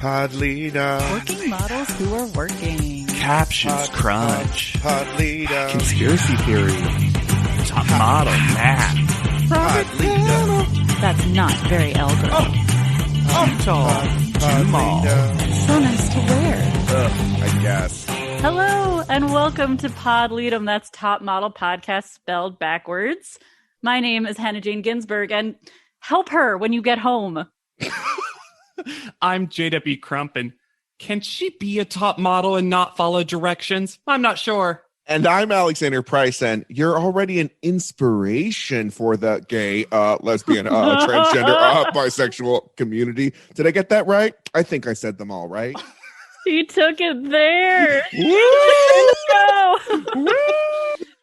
Pod leader. Working models who are working. Captions crunch. Pod leader. Conspiracy theory. Top model math. Pod leader. That's not very elder. Tall. Too small. So nice to wear. I guess. Hello and welcome to Pod Lead'em. That's Top Model Podcast spelled backwards. My name is Hannah Jane Ginsburg, and help her when you get home. I'm JW Crump, and can she be a top model and not follow directions? I'm not sure. And I'm Alexander Price, and you're already an inspiration for the gay, lesbian, transgender, bisexual community. Did I get that right? I think I said them all right. He took it there. Let's go.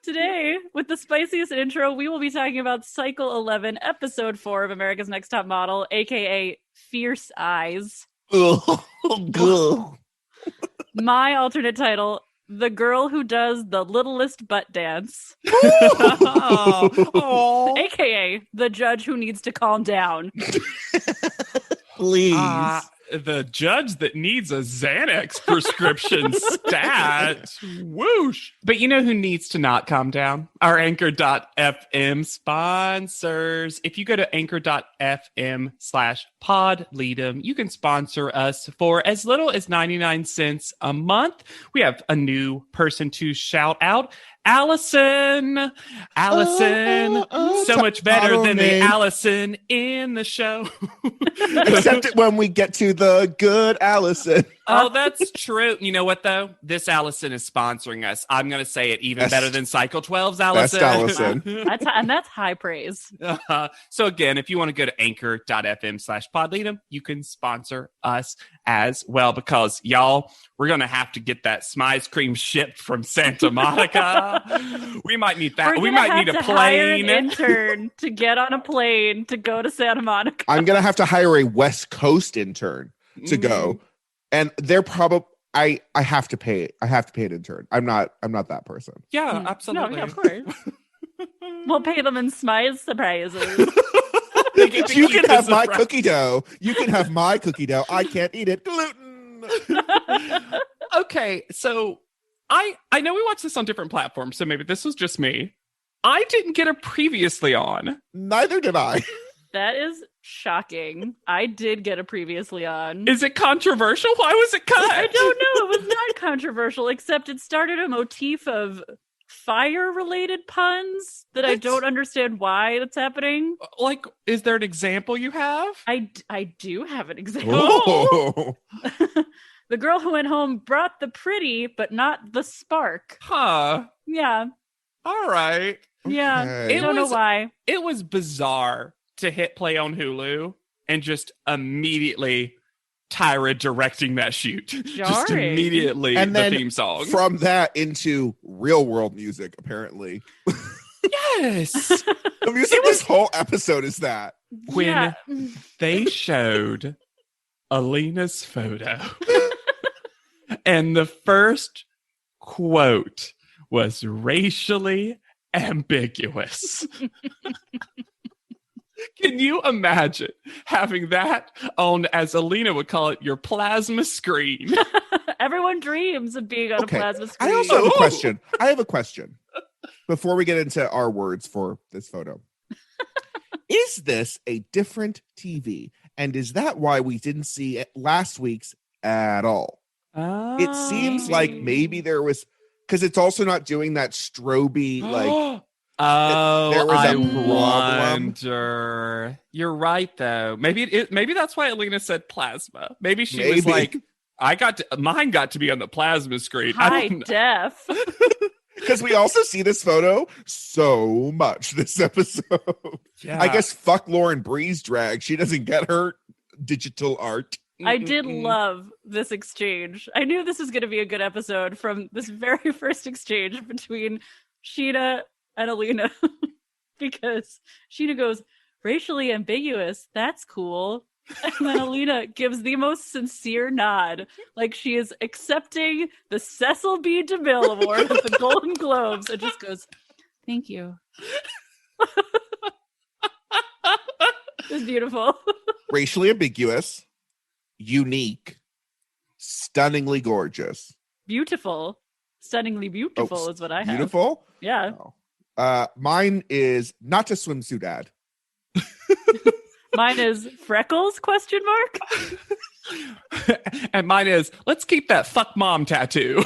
Today, with the spiciest intro, we will be talking about Cycle 11, Episode 4 of America's Next Top Model, aka Fierce Eyes. My alternate title, The Girl Who Does the Littlest Butt Dance. Aka The Judge Who Needs to Calm Down. Please. The judge that needs a Xanax prescription stat. Whoosh. But you know who needs to not calm down? Our Anchor.fm sponsors. If you go to Anchor.fm/podleadem, you can sponsor us for as little as 99 cents a month. We have a new person to shout out. Allison, so much better than the Allison in the show. Except when we get to the good Allison. Oh, that's true. You know what, though? This Allison is sponsoring us. I'm going to say it even better than Cycle 12's Allison. Best Allison. That's high praise. So again, if you want to go to Anchor.fm/podleadem, you can sponsor us as well, because y'all, we're going to have to get that Smize cream shipped from Santa Monica. We might need that. We might need a plane. Hire an intern to get on a plane to go to Santa Monica. I'm going to have to hire a West Coast intern to go. And they're probably I have to pay it. I have to pay an intern. I'm not that person. Yeah, absolutely. No, yeah, of course. We'll pay them in Smize surprises. You can have my cookie dough. You can have my cookie dough. I can't eat it. Gluten. Okay, so I know we watched this on different platforms, so maybe this was just me. I didn't get a previously on. Neither did I. That is shocking. I did get a previously on. Is it controversial? Why was it cut? I don't know. It was not controversial, except it started a motif of fire-related puns that I don't understand why that's happening. Like, is there an example you have? I do have an example. Oh. The girl who went home brought the pretty, but not the spark. Huh. Yeah. All right. Yeah. Okay. I don't know why. It was bizarre to hit play on Hulu and just immediately Tyra directing that shoot. Just Jarring. immediately And the then theme song. From that into real world music, apparently. Yes. The music this whole episode is that. When Yeah. they showed Alina's photo and the first quote was racially ambiguous. Can you imagine having that on, as Alina would call it, your plasma screen? Everyone dreams of being on a plasma screen. I also have a question. I have a question before we get into our words for this photo. Is this a different TV? And is that why we didn't see it last week's at all? It seems like maybe there was, because it's also not doing that stroby, like, there was a problem. Wonder. You're right, though. Maybe that's why Alina said plasma. Maybe she was like, mine got to be on the plasma screen. High def. Because we also see this photo so much this episode. Yeah. I guess fuck Lauren Bree's drag. She doesn't get her digital art. I did love this exchange. I knew this was going to be a good episode from this very first exchange between Sheena and Alina. Because Sheena goes, racially ambiguous, that's cool. And then Alina gives the most sincere nod, like she is accepting the Cecil B. DeMille Award at the Golden Globes, and just goes, thank you. It's beautiful. Racially ambiguous, unique, stunningly gorgeous. Beautiful. Stunningly beautiful is what I have. Beautiful? Yeah. Oh. Mine is not a swimsuit ad. Mine is freckles, ? And mine is, let's keep that fuck mom tattoo.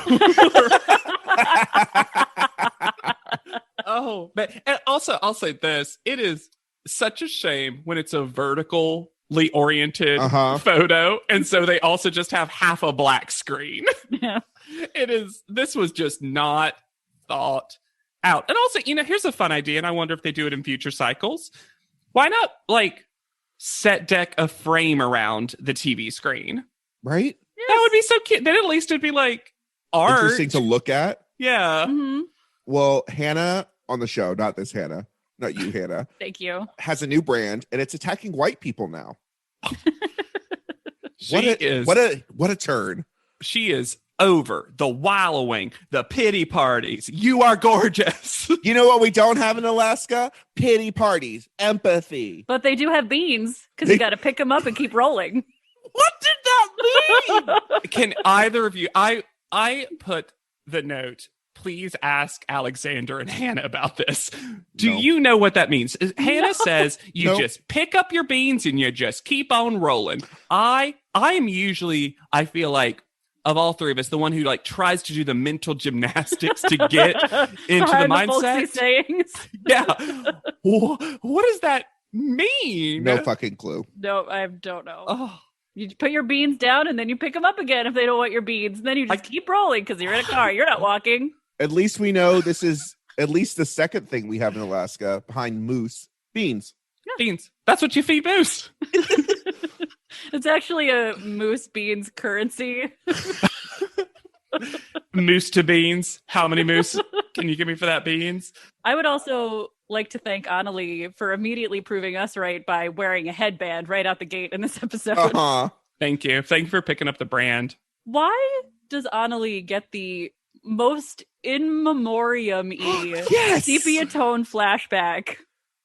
Oh, but and also I'll say this. It is such a shame when it's a vertically oriented photo. And so they also just have half a black screen. Yeah. This was just not thought out. And also, here's a fun idea, and I wonder if they do it in future cycles. Why not, set deck a frame around the TV screen? Right? Yes. That would be so cute. Then at least it'd be art. Interesting to look at. Yeah. Mm-hmm. Well, Hannah on the show, not this Hannah, not you, Hannah, Thank you. has a new brand, and it's attacking white people now. What a turn. She is over the wallowing, the pity parties. You are gorgeous. You know what we don't have in Alaska? Pity parties, empathy. But they do have beans because you got to pick them up and keep rolling. What did that mean? Can either of you? I put the note. Please ask Alexander and Hannah about this. Do you know what that means? Hannah says you just pick up your beans and you just keep on rolling. I am usually, I feel like, of all three of us, the one who tries to do the mental gymnastics to get into the mindset. Sayings. Yeah. What does that mean? No fucking clue. No, I don't know. Oh. You put your beans down and then you pick them up again if they don't want your beans. And then you just keep rolling because you're in a car. You're not walking. At least we know this is at least the second thing we have in Alaska behind moose. Beans. Yeah. Beans. That's what you feed moose. It's actually a moose beans currency. Moose to beans. How many moose can you give me for that beans? I would also like to thank Annalie for immediately proving us right by wearing a headband right out the gate in this episode. Thank you. Thank you for picking up the brand. Why does Annalie get the most in memoriam-y sepia tone flashback?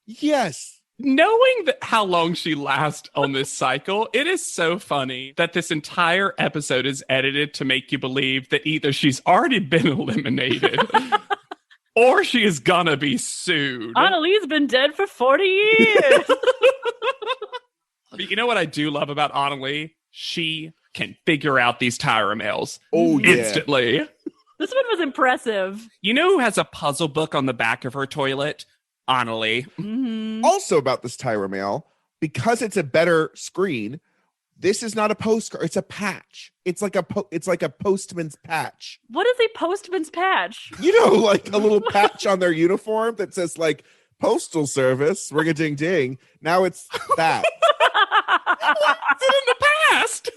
Yes. Knowing how long she lasts on this cycle, it is so funny that this entire episode is edited to make you believe that either she's already been eliminated or she is gonna be sued. Annalie's been dead for 40 years. But you know what I do love about Annalie? She can figure out these Tyra mails instantly. This one was impressive. You know who has a puzzle book on the back of her toilet? Annalie. Mm-hmm. Also about this Tyra mail, because it's a better screen, this is not a postcard, it's a patch. It's like a postman's patch. What is a postman's patch? You know, like a little patch on their uniform that says postal service, ring-a-ding ding. Now it's that. What's it in the past?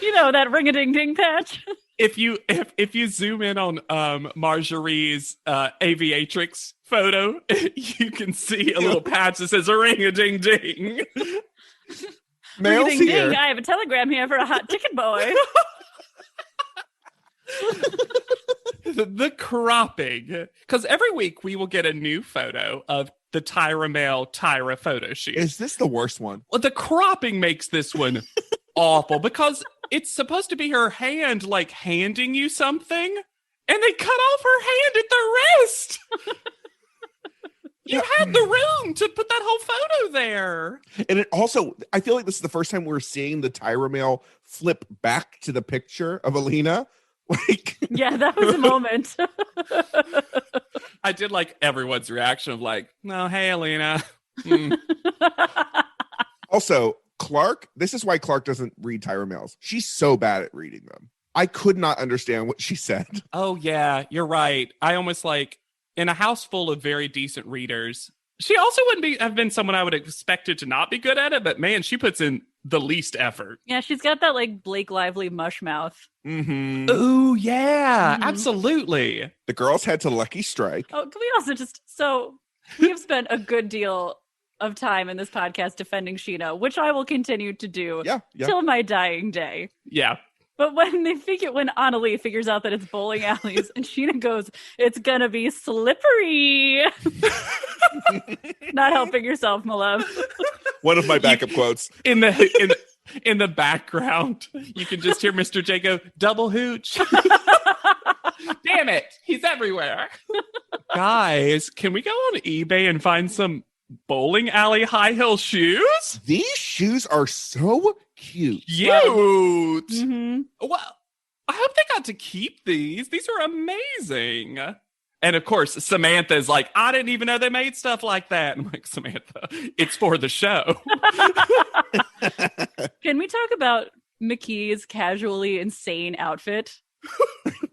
You know, that ring-a-ding-ding patch. If you zoom in on Marjorie's aviatrix photo, you can see a little patch that says ring-a-ding-ding. Mail's Ring-a-ding-ding, here. I have a telegram here for a hot ticket boy. The cropping. Because every week we will get a new photo of the Tyra Mail Tyra photo shoot. Is this the worst one? Well, the cropping makes this one awful because it's supposed to be her hand handing you something, and they cut off her hand at the wrist. You had the room to put that whole photo there. And it also, I feel like this is the first time we're seeing the Tyra mail flip back to the picture of Alina. Yeah, that was a moment. I did like everyone's reaction of no, hey, Alina. Also, Clark, this is why Clark doesn't read Tyra mails. She's so bad at reading them. I could not understand what she said. Oh, yeah, you're right. I almost in a house full of very decent readers, she also wouldn't have been someone I would have expected to not be good at it, but man, she puts in the least effort. Yeah, she's got that Blake Lively mush mouth. Mm-hmm. Oh, yeah, absolutely. The girls head to Lucky Strike. Oh, can we also we have spent a good deal of time in this podcast defending Sheena, which I will continue to do till my dying day. Yeah. But when Annalie figures out that it's bowling alleys and Sheena goes, it's gonna be slippery. Not helping yourself, my love. One of my backup quotes. In the In the background, you can just hear Mr. J go, double hooch. Damn it. He's everywhere. Guys, can we go on eBay and find some bowling alley high heel shoes? These shoes are so cute. Cute. Mhm. Well, I hope they got to keep these. These are amazing. And of course, Samantha's like, I didn't even know they made stuff like that. I'm like, Samantha, it's for the show. Can we talk about McKee's casually insane outfit?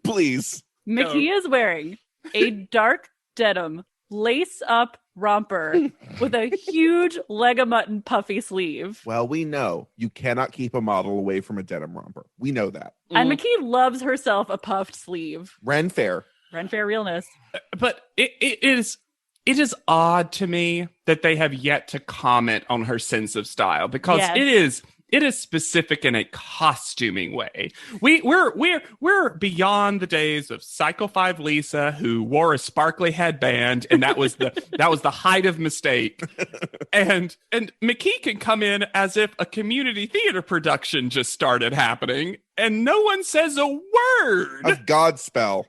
Please. McKee is wearing a dark denim lace-up romper with a huge leg of mutton puffy sleeve. Well, we know you cannot keep a model away from a denim romper. We know that. And McKee loves herself a puffed sleeve. Ren Fair. Ren Fair realness. But it is odd to me that they have yet to comment on her sense of style, because Yes. it is specific in a costuming way. We're beyond the days of Cycle 5 Lisa, who wore a sparkly headband, and that was the height of mistake. And McKee can come in as if a community theater production just started happening, and no one says a word. A Godspell.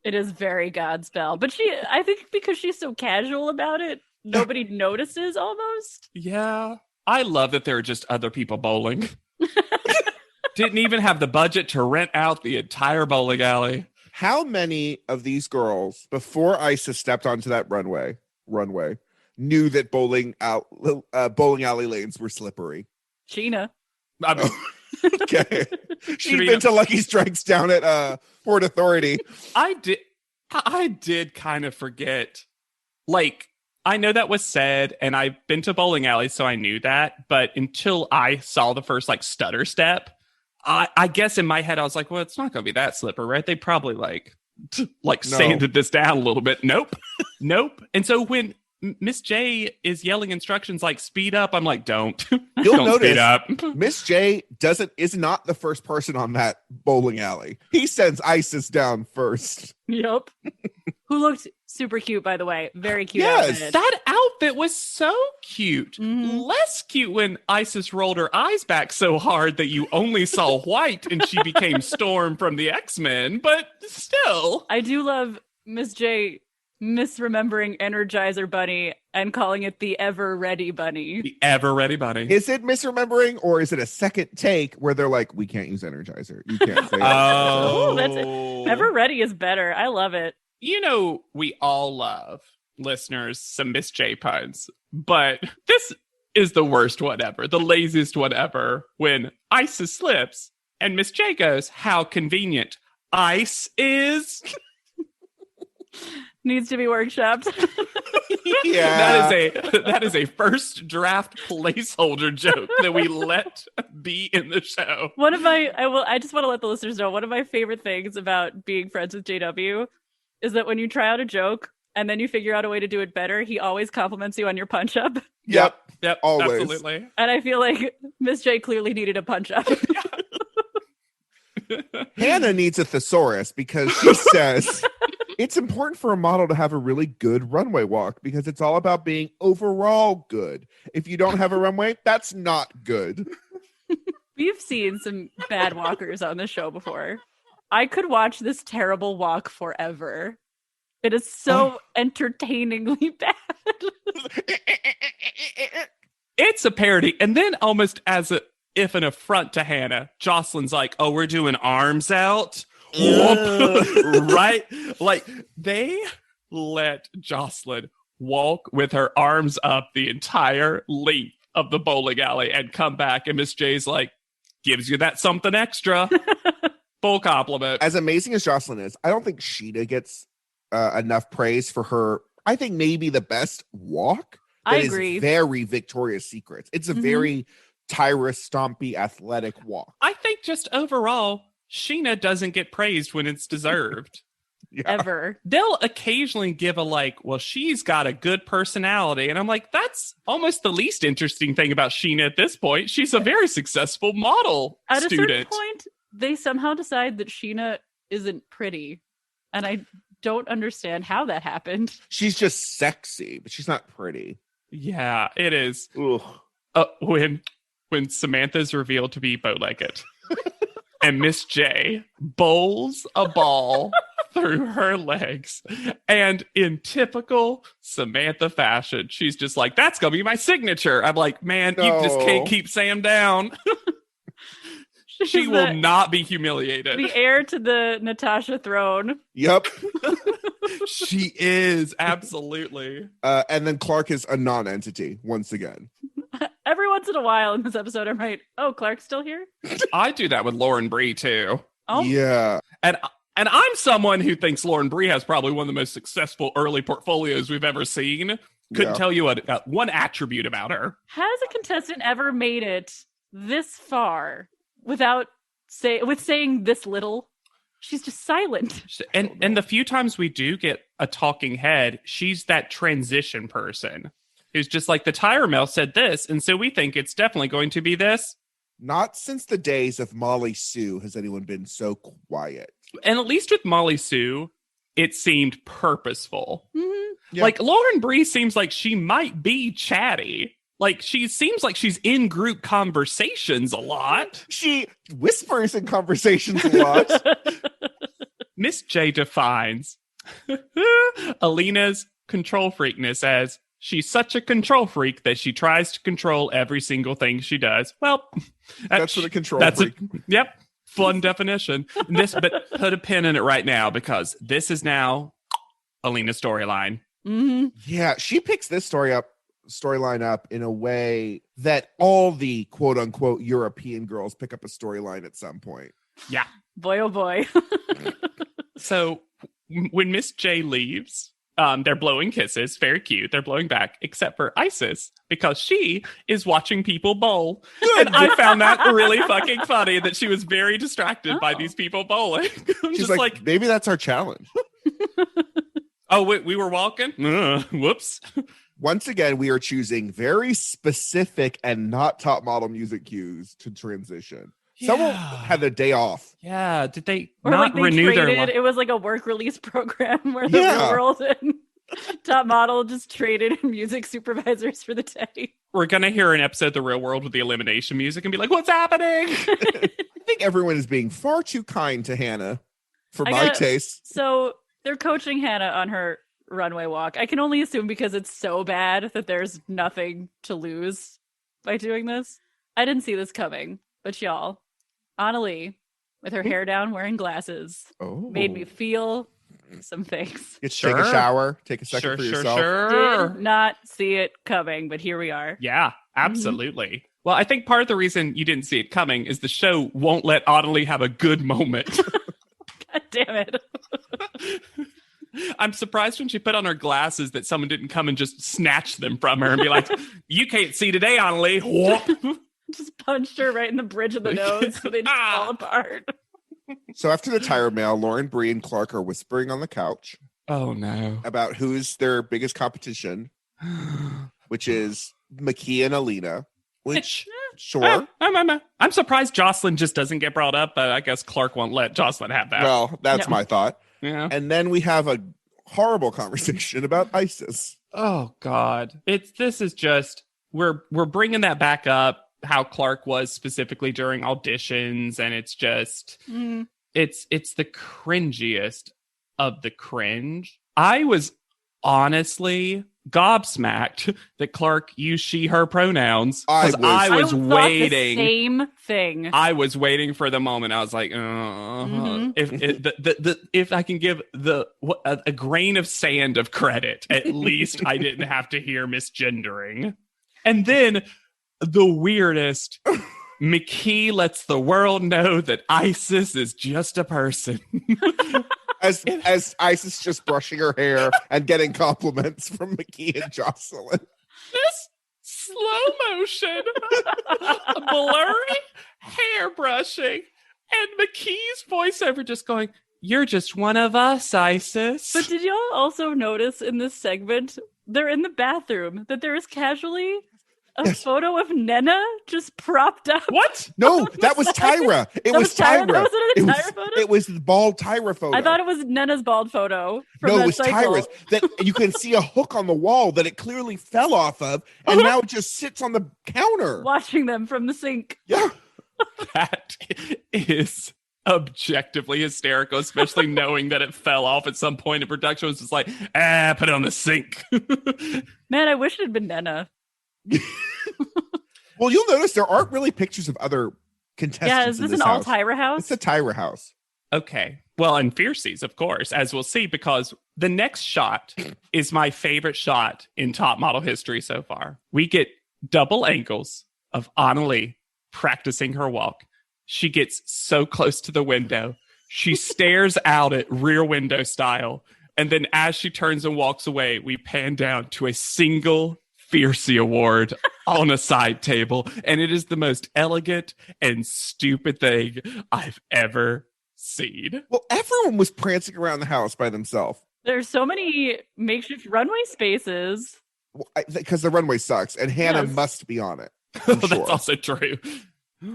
It is very Godspell. But I think because she's so casual about it, nobody notices almost. Yeah. I love that there are just other people bowling. Didn't even have the budget to rent out the entire bowling alley. How many of these girls, before Isis stepped onto that runway, knew that bowling alley lanes were slippery? Sheena. I mean, Okay. She'd Sharina. been to Lucky Strikes down at Port Authority. I did kind of forget. Like, I know that was said, and I've been to bowling alleys, so I knew that. But until I saw the first stutter step, I guess in my head I was like, well, it's not going to be that slippery, right? They probably sanded this down a little bit. Nope, nope. And so when Miss J is yelling instructions like speed up, I'm like, don't. You'll Don't speed notice up. Miss J is not the first person on that bowling alley. He sends Isis down first. Yep. Who looked super cute, by the way. Very cute Yes. outfit. That outfit was so cute. Mhm. Less cute when Isis rolled her eyes back so hard that you only saw white and she became Storm from the X-Men, but still. I do love Miss J misremembering Energizer Bunny and calling it the Ever Ready Bunny. The ever-ready bunny. Is it misremembering, or is it a second take where they're like, we can't use Energizer? You can't say Oh. That's Ever Ready is better. I love it. You know, we all love, listeners, some Miss J puns, but this is the worst one ever, the laziest one ever, when Isis slips and Miss J goes, how convenient. Ice is... Needs to be workshopped. Yeah. That is a first draft placeholder joke that we let be in the show. I just want to let the listeners know, one of my favorite things about being friends with JW is that when you try out a joke and then you figure out a way to do it better, he always compliments you on your punch up. Yep. Yep, Always. absolutely. And I feel like Miss J clearly needed a punch up. Hannah needs a thesaurus because she says it's important for a model to have a really good runway walk because it's all about being overall good. If you don't have a runway, that's not good. We've seen some bad walkers on the show before. I could watch this terrible walk forever. It is so entertainingly bad. It's a parody. And then almost as if an affront to Hannah, Jocelyn's like, oh, we're doing arms out. Right? Like, they let Jocelyn walk with her arms up the entire length of the bowling alley and come back. And Miss J's like, gives you that something extra. Full compliment. As amazing as Jocelyn is, I don't think Sheeta gets enough praise for her. I think maybe the best walk. I That agree. is very Victoria's Secret. It's a Mhm. very Tyra Stompy athletic walk. I think just overall, Sheena doesn't get praised when it's deserved. Yeah. Ever. They'll occasionally give well, she's got a good personality. And I'm like, that's almost the least interesting thing about Sheena at this point. She's a very successful model At a certain student. point, they somehow decide that Sheena isn't pretty. And I don't understand how that happened. She's just sexy, but she's not pretty. Yeah, it is. Ugh. When when Samantha's revealed to be bow-legged. And Miss J bowls a ball through her legs. And in typical Samantha fashion, she's just like, that's going to be my signature. I'm like, man, you just can't keep Sam down. She will not be humiliated. The heir to the Natasha throne. Yep. She is, absolutely. And then Clark is a non-entity once again. Every once in a while in this episode, I'm right. Oh, Clark's still here? I do that with Lauren Bree, too. Oh, Yeah. And I'm someone who thinks Lauren Bree has probably one of the most successful early portfolios we've ever seen. Couldn't tell you one attribute about her. Has a contestant ever made it this far without saying this little? She's just silent. And the few times we do get a talking head, she's that transition person who's just like, the tire mill said this, and so we think it's definitely going to be this. Not since the days of Molly Sue has anyone been so quiet. And at least with Molly Sue, it seemed purposeful. Mm-hmm. Yeah. Like, Lauren Bree seems like she might be chatty. Like, she seems like she's in group conversations a lot. She whispers in conversations a lot. Miss J defines Alina's control freakness as she's such a control freak that she tries to control every single thing she does. Well, That's what a control freak. Yep. Fun definition. But put a pin in it right now, because this is now Alina's storyline. Mm-hmm. Yeah, she picks this storyline up in a way that all the quote unquote European girls pick up a storyline at some point. Yeah. Boy, oh boy. So when Miss J leaves, they're blowing kisses. Very cute. They're blowing back, except for Isis, because she is watching people bowl. Good. And I found that really fucking funny that she was very distracted by these people bowling. I'm She's just like, maybe that's our challenge. oh, we were walking? Whoops. Once again, we are choosing very specific and not top model music cues to transition. Someone had a day off. Yeah. Did they Or not like they renew traded, their... it was like a work release program where the real world and top model just traded music supervisors for the day. We're going to hear an episode of The Real World with the elimination music and be like, what's happening? I think everyone is being far too kind to Hannah for my taste. So they're coaching Hannah on her runway walk. I can only assume because it's so bad that there's nothing to lose by doing this. I didn't see this coming, but y'all, Annalie, with her hair down, wearing glasses, made me feel some things. Take a shower, take a second for yourself. Did not see it coming, but here we are. Yeah, absolutely. Mm-hmm. Well, I think part of the reason you didn't see it coming is the show won't let Annalie have a good moment. God damn it. I'm surprised when she put on her glasses that someone didn't come and just snatch them from her and be like, you can't see today, Annalie. Just punched her right in the bridge of the nose so they just fall apart. So after the tire mail, Lauren Bree and Clark are whispering on the couch. Oh, no. About who's their biggest competition, which is McKee and Alina. Which, sure. I'm surprised Jocelyn just doesn't get brought up, but I guess Clark won't let Jocelyn have that. Well, that's my thought. Yeah. And then we have a horrible conversation about Isis. Oh, God. This is just, we're bringing that back up. How Clark was specifically during auditions, and it's just it's the cringiest of the cringe. I was honestly gobsmacked that Clark used she her pronouns, because I was waiting. The same thing. I was waiting for the moment. I was like, if I can give a grain of sand of credit, at least I didn't have to hear misgendering. And then the weirdest, McKee lets the world know that Isis is just a person. as Isis just brushing her hair and getting compliments from McKee and Jocelyn. This slow motion, blurry hair brushing, and McKee's voiceover just going, "You're just one of us, Isis." But did y'all also notice in this segment, they're in the bathroom, that there is casually a photo of Nena just propped up. What? No, that was Tyra. It That was Tyra? Tyra. That was It another was, Tyra photo? it was the bald Tyra photo. I thought it was Nena's bald photo from No, that it was cycle. Tyra's. That you can see a hook on the wall that it clearly fell off of, and now it just sits on the counter. Watching them from the sink. Yeah. That is objectively hysterical, especially knowing that it fell off at some point in production. It was just like, put it on the sink. Man, I wish it had been Nena. Well, you'll notice there aren't really pictures of other contestants. Yeah, is this an all Tyra house? It's a Tyra house. Okay. Well, and Fiercies, of course, as we'll see, because the next shot is my favorite shot in top model history so far. We get double angles of Annalie practicing her walk. She gets so close to the window. She stares out at Rear Window style. And then as she turns and walks away, we pan down to a single Fiercy award on a side table. And it is the most elegant and stupid thing I've ever seen. Well, everyone was prancing around the house by themselves. There's so many makeshift runway spaces. Because the runway sucks, and Hannah Yes. must be on it. That's sure. also true.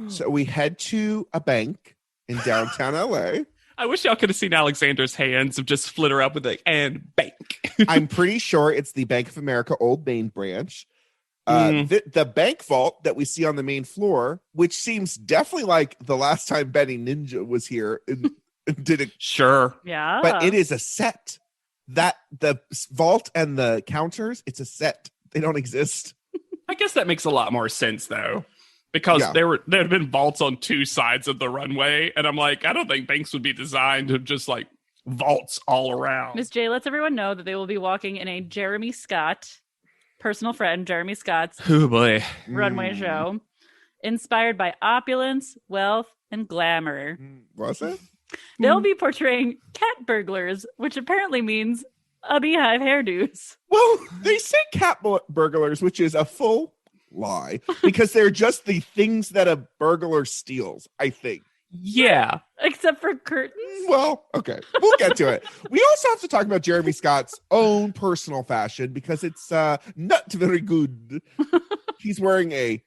So we head to a bank in downtown LA. I wish y'all could have seen Alexander's hands of just flitter up with like, and bank. I'm pretty sure it's the Bank of America Old Main branch. The bank vault that we see on the main floor, which seems definitely like the last time Benny Ninja was here and did it. Sure. Yeah. But it is a set. That the vault and the counters, it's a set. They don't exist. I guess that makes a lot more sense though. Because Yeah. there had been vaults on two sides of the runway, and I'm like, I don't think banks would be designed to just like vaults all around. Miss J lets everyone know that they will be walking in a Jeremy Scott, personal friend Jeremy Scott's Oh boy. runway Mm. show, inspired by opulence, wealth, and glamour. Was it? They'll be portraying cat burglars, which apparently means a beehive hairdos. Well, they say burglars, which is a full lie, because they're just the things that a burglar steals, I think. Yeah. Except for curtains. Well, okay, we'll get to it. We also have to talk about Jeremy Scott's own personal fashion, because it's not very good. He's wearing a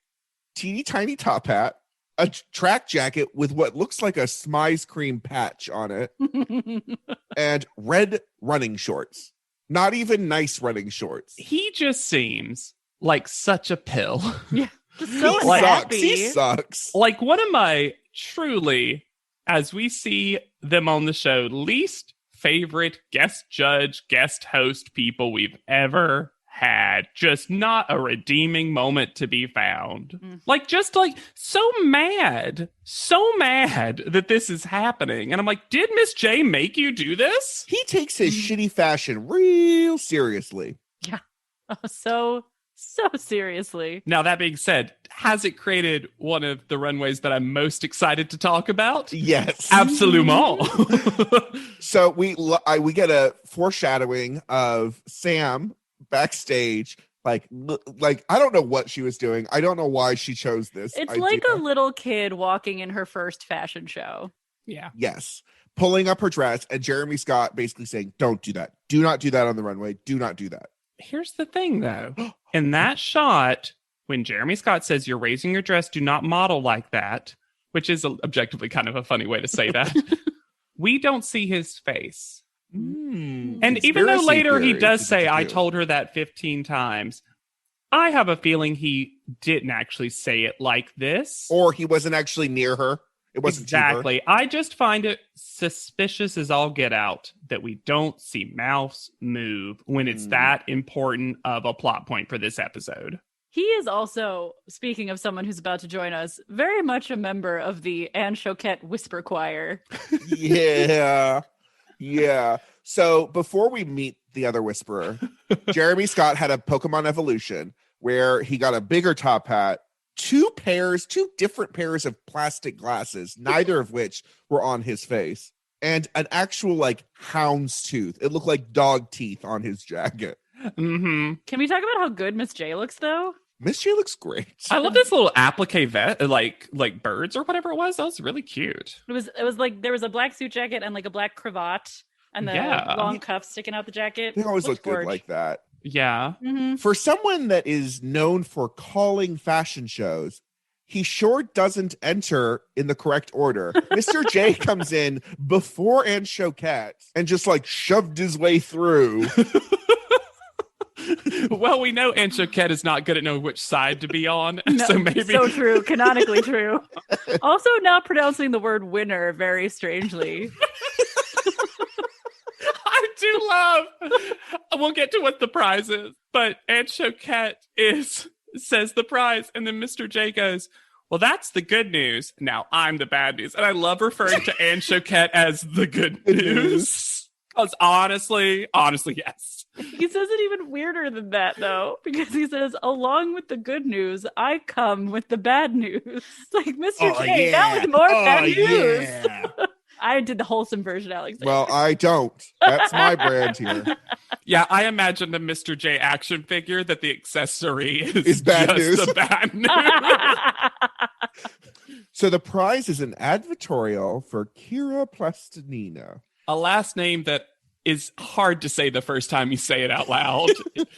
teeny tiny top hat, a track jacket with what looks like a Smize cream patch on it, and red running shorts. Not even nice running shorts. He just seems like such a pill. Just so He Like- sucks. unhappy. He sucks. Like one of my truly, as we see them on the show, least favorite guest judge, guest host people we've ever had. Just not a redeeming moment to be found. Like, just like so mad that this is happening. And I'm like, did Miss J make you do this? He takes his shitty fashion real seriously. Oh, so seriously. Now, that being said, has it created one of the runways that I'm most excited to talk about? Yes. Absolument. So we get a foreshadowing of Sam backstage. Like I don't know what she was doing. I don't know why she chose this. It's idea. like a little kid walking in her first fashion show. Yeah. Yes, pulling up her dress, and Jeremy Scott basically saying, "Don't do that. Do not do that on the runway. Do not do that." Here's the thing, though. In that shot, when Jeremy Scott says, "You're raising your dress, do not model like that," which is objectively kind of a funny way to say that, we don't see his face. And even though Conspiracy later he theories, does is say, what I you do. told her that 15 times, I have a feeling he didn't actually say it like this. Or he wasn't actually near her. It wasn't to her. Exactly. I just find it suspicious as all get out that we don't see mouths move when it's that important of a plot point for this episode. He is also, speaking of someone who's about to join us, very much a member of the Anne Choquette Whisper Choir. Yeah. Yeah. So before we meet the other Whisperer, Jeremy Scott had a Pokemon evolution where he got a bigger top hat, two different pairs of plastic glasses, neither of which were on his face, and an actual like hound's tooth. It looked like dog teeth on his jacket. Mm-hmm. Can we talk about how good Miss J looks, though? Miss J looks great. I love this little applique like birds or whatever it was. That was really cute. It was like there was a black suit jacket and like a black cravat and the Yeah. long cuffs sticking out the jacket. They always look Looked good gorge. like that. Yeah. Mhm. For someone that is known for calling fashion shows, he sure doesn't enter in the correct order. Mr. J comes in before Anne Choquette and just like shoved his way through. Well, we know Aunt Choquette is not good at knowing which side to be on. No, So maybe. so true. Canonically true. Also, not pronouncing the word winner very strangely. I do love. We'll get to what the prize is, but Aunt Choquette says the prize, and then Mr. J goes, "Well, that's the good news. Now I'm the bad news." And I love referring to Aunt Choquette as the good news. Because honestly, yes. He says it even weirder than that, though, because he says, along with the good news, I come with the bad news. It's like, Mr. J, now with more bad news. Yeah. I did the wholesome version, Alexander. Well, I don't. That's my brand here. Yeah, I imagine the Mr. J action figure that the accessory Is bad just news. the bad news. So the prize is an advertorial for Kira Plastinina. A last name that is hard to say the first time you say it out loud.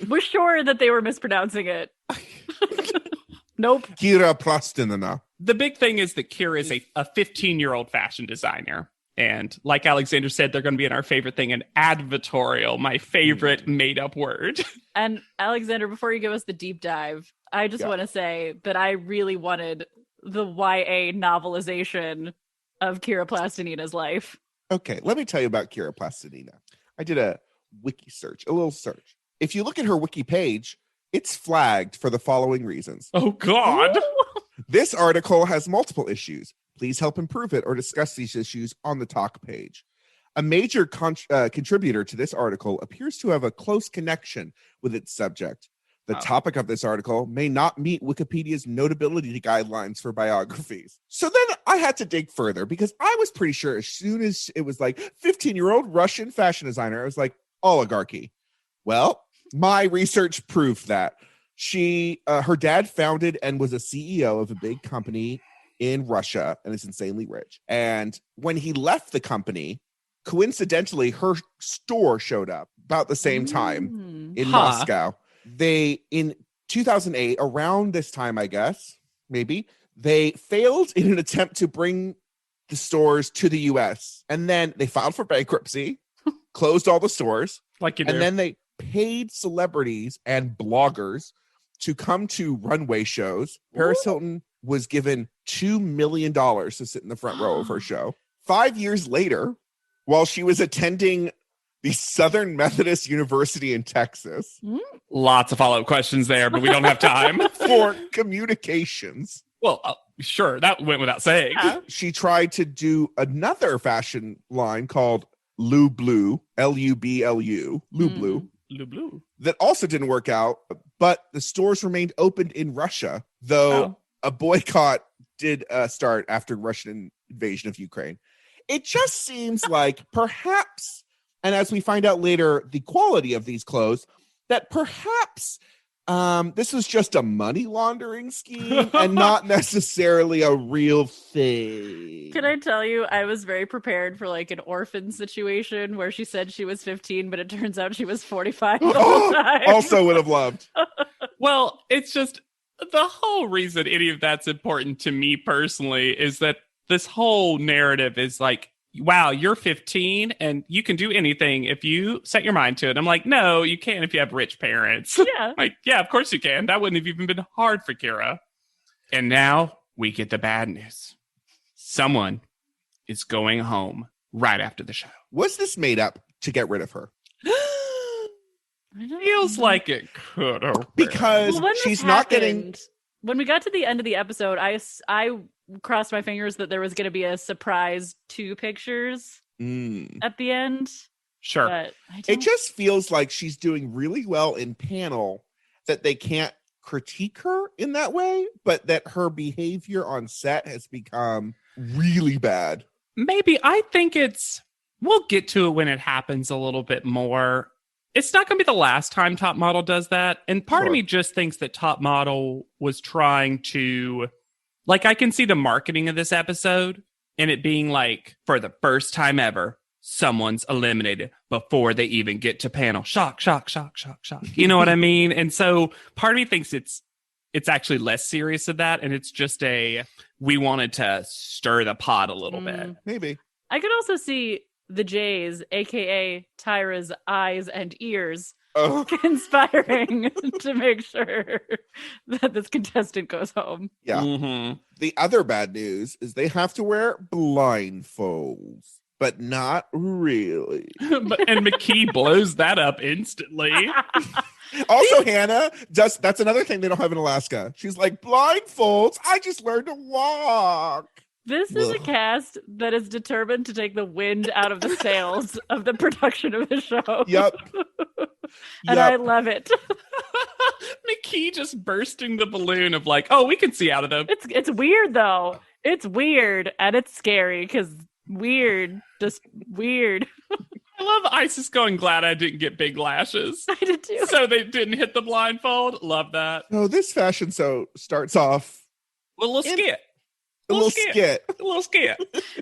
We're sure that they were mispronouncing it. Nope. Kira Plastinina. The big thing is that Kira is a 15-year-old fashion designer. And like Alexander said, they're going to be in our favorite thing, an advertorial, my favorite made-up word. And Alexander, before you give us the deep dive, I just want to say that I really wanted the YA novelization of Kira Plastinina's life. Okay, let me tell you about Kira Plastinina. I did a wiki search, a little search. If you look at her wiki page, it's flagged for the following reasons. Oh, God. This article has multiple issues. Please help improve it or discuss these issues on the talk page. A major contributor to this article appears to have a close connection with its subject. The topic of this article may not meet Wikipedia's notability guidelines for biographies. So then I had to dig further because I was pretty sure as soon as it was like 15-year-old Russian fashion designer, I was like, oligarchy. Well, my research proved that. Her dad founded and was a CEO of a big company in Russia and is insanely rich. And when he left the company, coincidentally, her store showed up about the same time in Moscow. In 2008, around this time, I guess, maybe, they failed in an attempt to bring the stores to the US. And then they filed for bankruptcy, closed all the stores. Like you do. And then they paid celebrities and bloggers to come to runway shows. Paris Hilton was given $2 million to sit in the front row of her show. 5 years later, while she was attending the Southern Methodist University in Texas. Lots of follow-up questions there, but we don't have time. For communications. Well, sure, that went without saying. She tried to do another fashion line called Lublu, Lublu, Lublu. Lublu. That also didn't work out, but the stores remained opened in Russia, though a boycott did start after Russian invasion of Ukraine. It just seems like perhaps, and as we find out later, the quality of these clothes, that perhaps this was just a money laundering scheme and not necessarily a real thing. Can I tell you, I was very prepared for like an orphan situation where she said she was 15, but it turns out she was 45 the whole time. Also would have loved. Well, it's just the whole reason any of that's important to me personally is that this whole narrative is like, wow, you're 15 and you can do anything if you set your mind to it. I'm like, no, you can't if you have rich parents. Yeah. Like, yeah, of course you can. That wouldn't have even been hard for Kira. And now we get the bad news. Someone is going home right after the show. Was this made up to get rid of her? Feels like it could have. Because she's not getting... When we got to the end of the episode, I crossed my fingers that there was going to be a surprise 2 pictures at the end. Sure. But it just feels like she's doing really well in panel, that they can't critique her in that way, but that her behavior on set has become really bad. Maybe. I think we'll get to it when it happens a little bit more. It's not going to be the last time Top Model does that. And part of me just thinks that Top Model was trying to, like, I can see the marketing of this episode and it being like, for the first time ever, someone's eliminated before they even get to panel. Shock, shock, shock, shock, shock. You know what I mean? And so part of me thinks it's actually less serious than that. And it's just we wanted to stir the pot a little bit. Maybe. I could also see the Jays, aka Tyra's eyes and ears, conspiring to make sure that this contestant goes home. Yeah. Mm-hmm. The other bad news is they have to wear blindfolds, but not really. And McKee blows that up instantly. Also, Hannah that's another thing they don't have in Alaska. She's like, blindfolds? I just learned to walk. This is a cast that is determined to take the wind out of the sails of the production of the show. Yep. And I love it. McKee just bursting the balloon of like, oh, we can see out of them. It's weird though. It's weird and it's scary because just weird. I love Isis going, glad I didn't get big lashes. I did too. So they didn't hit the blindfold. Love that. So this fashion show starts off A little skit. a little skit. A little skit.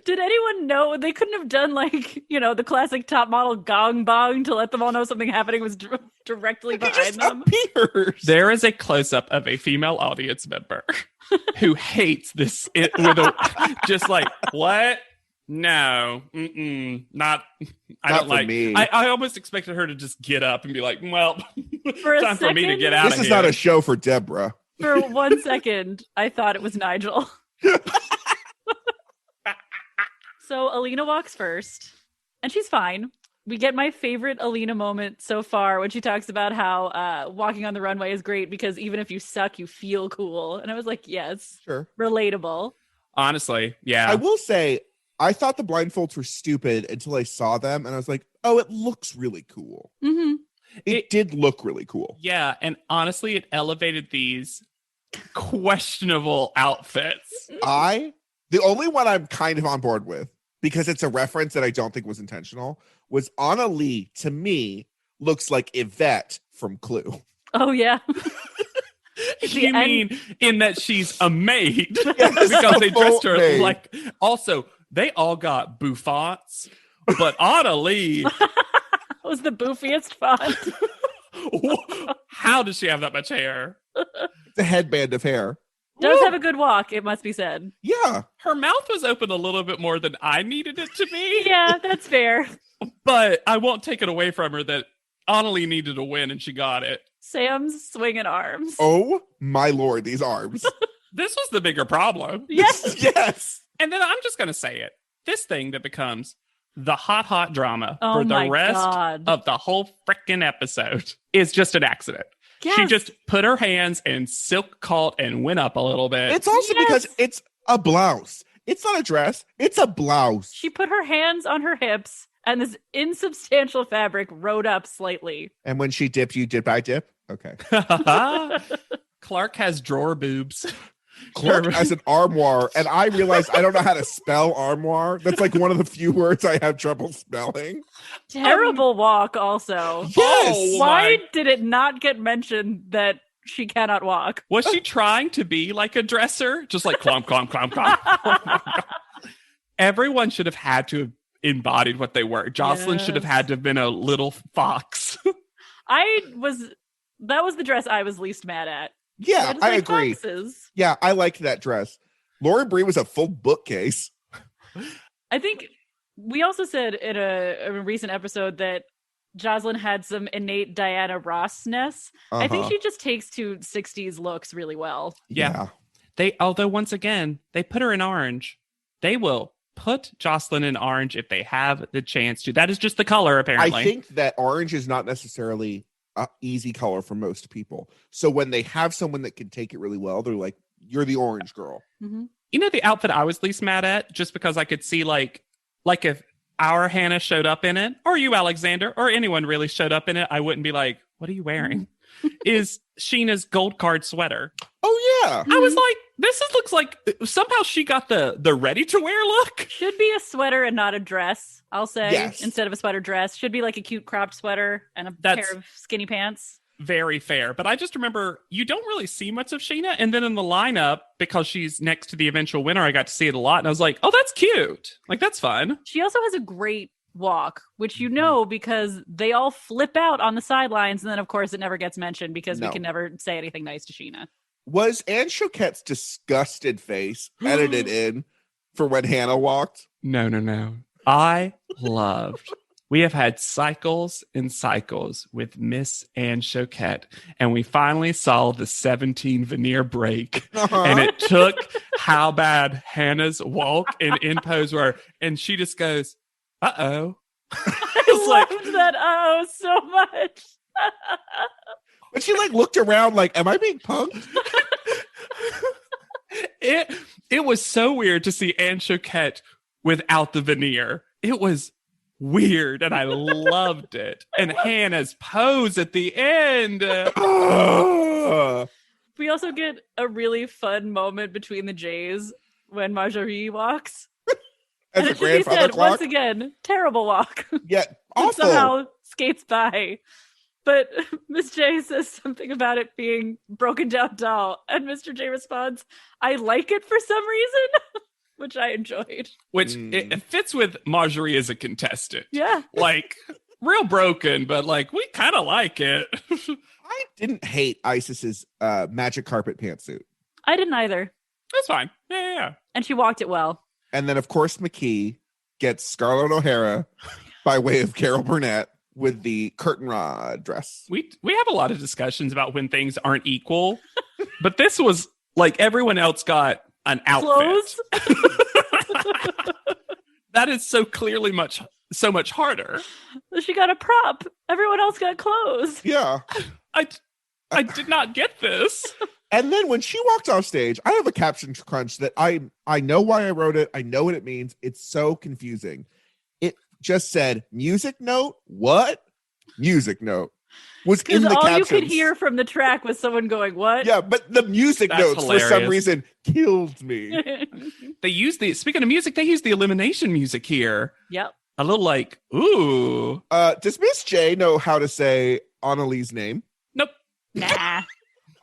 Did anyone know they couldn't have done like, the classic top model gong bong to let them all know something happening was directly behind them? Appears. There is a close-up of a female audience member who hates this with just like, what? No, not. I Not don't for like. me. I almost expected her to just get up and be like, "Well, For a time for me to second, get out of This here." is not a show for Deborah. For 1 second, I thought it was Nigel. So Alina walks first, and she's fine. We get my favorite Alina moment so far when she talks about how walking on the runway is great because even if you suck, you feel cool. And I was like, yes, Sure. relatable. Honestly, yeah. I will say, I thought the blindfolds were stupid until I saw them, and I was like, oh, it looks really cool. Mm-hmm. It did look really cool. Yeah, and honestly, it elevated these questionable outfits. The only one I'm kind of on board with, because it's a reference that I don't think was intentional, was Anna Lee, to me, looks like Yvette from Clue. Oh, yeah. You mean in that she's a maid? Yes, because a they dressed her full maid. like... Also, they all got bouffants, but Anna Lee... was the boofiest font. How does she have that much hair? It's a headband of hair. Does have a good walk, it must be said. Yeah. Her mouth was open a little bit more than I needed it to be. Yeah, that's fair. But I won't take it away from her that Annalie needed a win and she got it. Sam's swinging arms. Oh, my Lord, these arms. This was the bigger problem. Yes. Yes. And then I'm just going to say it. This thing that becomes the hot drama Oh for the my rest God. of the whole freaking episode is just an accident. Yes. She just put her hands in silk cult and went up a little bit. It's also because it's a blouse. It's not a dress. It's a blouse. She put her hands on her hips and this insubstantial fabric rode up slightly. And when she dipped, you dip, I dip? Okay. Clark has drawer boobs. Clark has an armoire, and I realized I don't know how to spell armoire. That's like one of the few words I have trouble spelling. Terrible walk also. Yes. Oh, Why my- did it not get mentioned that she cannot walk? Was she trying to be like a dresser? Just like clomp, clomp, clomp, clomp. Oh my God. Everyone should have had to have embodied what they were. Jocelyn should have Yes. had to have been a little fox. That was the dress I was least mad at. Yeah, Just I like agree. foxes. Yeah, I liked that dress. Lauren Brie was a full bookcase. I think we also said in a recent episode that Jocelyn had some innate Diana Ross-ness. I think Uh-huh. she just takes to 60s looks really well. Yeah. Although once again, they put her in orange. They will put Jocelyn in orange if they have the chance to. That is just the color, apparently. I think that orange is not necessarily an easy color for most people. So when they have someone that can take it really well, they're like, you're the orange girl. Mm-hmm. You know the outfit I was least mad at, just because I could see like if our Hannah showed up in it, or you, Alexander, or anyone really showed up in it, I wouldn't be like, what are you wearing? Is Sheena's gold card sweater. Oh, yeah. I was like, looks like somehow she got the ready to wear look. Should be a sweater and not a dress, I'll say. Yes. Instead of a sweater dress. Should be like a cute cropped sweater and a That's- pair of skinny pants. Very fair. But I just remember you don't really see much of Sheena. And then in the lineup, because she's next to the eventual winner, I got to see it a lot. And I was like, oh, that's cute. Like, that's fun. She also has a great walk, which you know because they all flip out on the sidelines, and then of course it never gets mentioned because we No. can never say anything nice to Sheena. Was Anne Choquette's disgusted face edited in for when Hannah walked? No. I loved. We have had cycles and cycles with Miss Anne Choquette, and we finally saw the 17 veneer break. Uh-huh. And it took how bad Hannah's walk and in pose were, and she just goes, "Uh-oh." I loved that so much. But she like looked around like, am I being punked? It was so weird to see Anne Choquette without the veneer. It was weird, and I loved it. And Hannah's pose at the end. We also get a really fun moment between the Jays when Marjorie walks. As And a it should be grandfather said, clock. once again, terrible walk. Yeah, awful. Somehow skates by. But Miss J says something about it being broken down doll, and Mr. J responds, "I like it for some reason," which I enjoyed. Which it fits with Marjorie as a contestant. Yeah. Like, real broken, but like, we kind of like it. I didn't hate Isis's magic carpet pantsuit. I didn't either. That's fine. Yeah. And she walked it well. And then, of course, McKee gets Scarlett O'Hara by way of Carol Burnett with the curtain rod dress. We have a lot of discussions about when things aren't equal, but this was like everyone else got an outfit. Clothes? That is so clearly so much harder. She got a prop. Everyone else got clothes. Yeah. I did not get this. And then when she walked off stage, I have a caption crunch that I know why I wrote it. I know what it means. It's so confusing. It just said music note. What? Music note was in the all captions. you could hear from the track was someone going, "What?" Yeah, but the music That's notes for some hilarious. reason killed me. Speaking of music, they use the elimination music here. Yep. A little like, ooh. Does Miss J know how to say Annalee's name? Nope. Nah.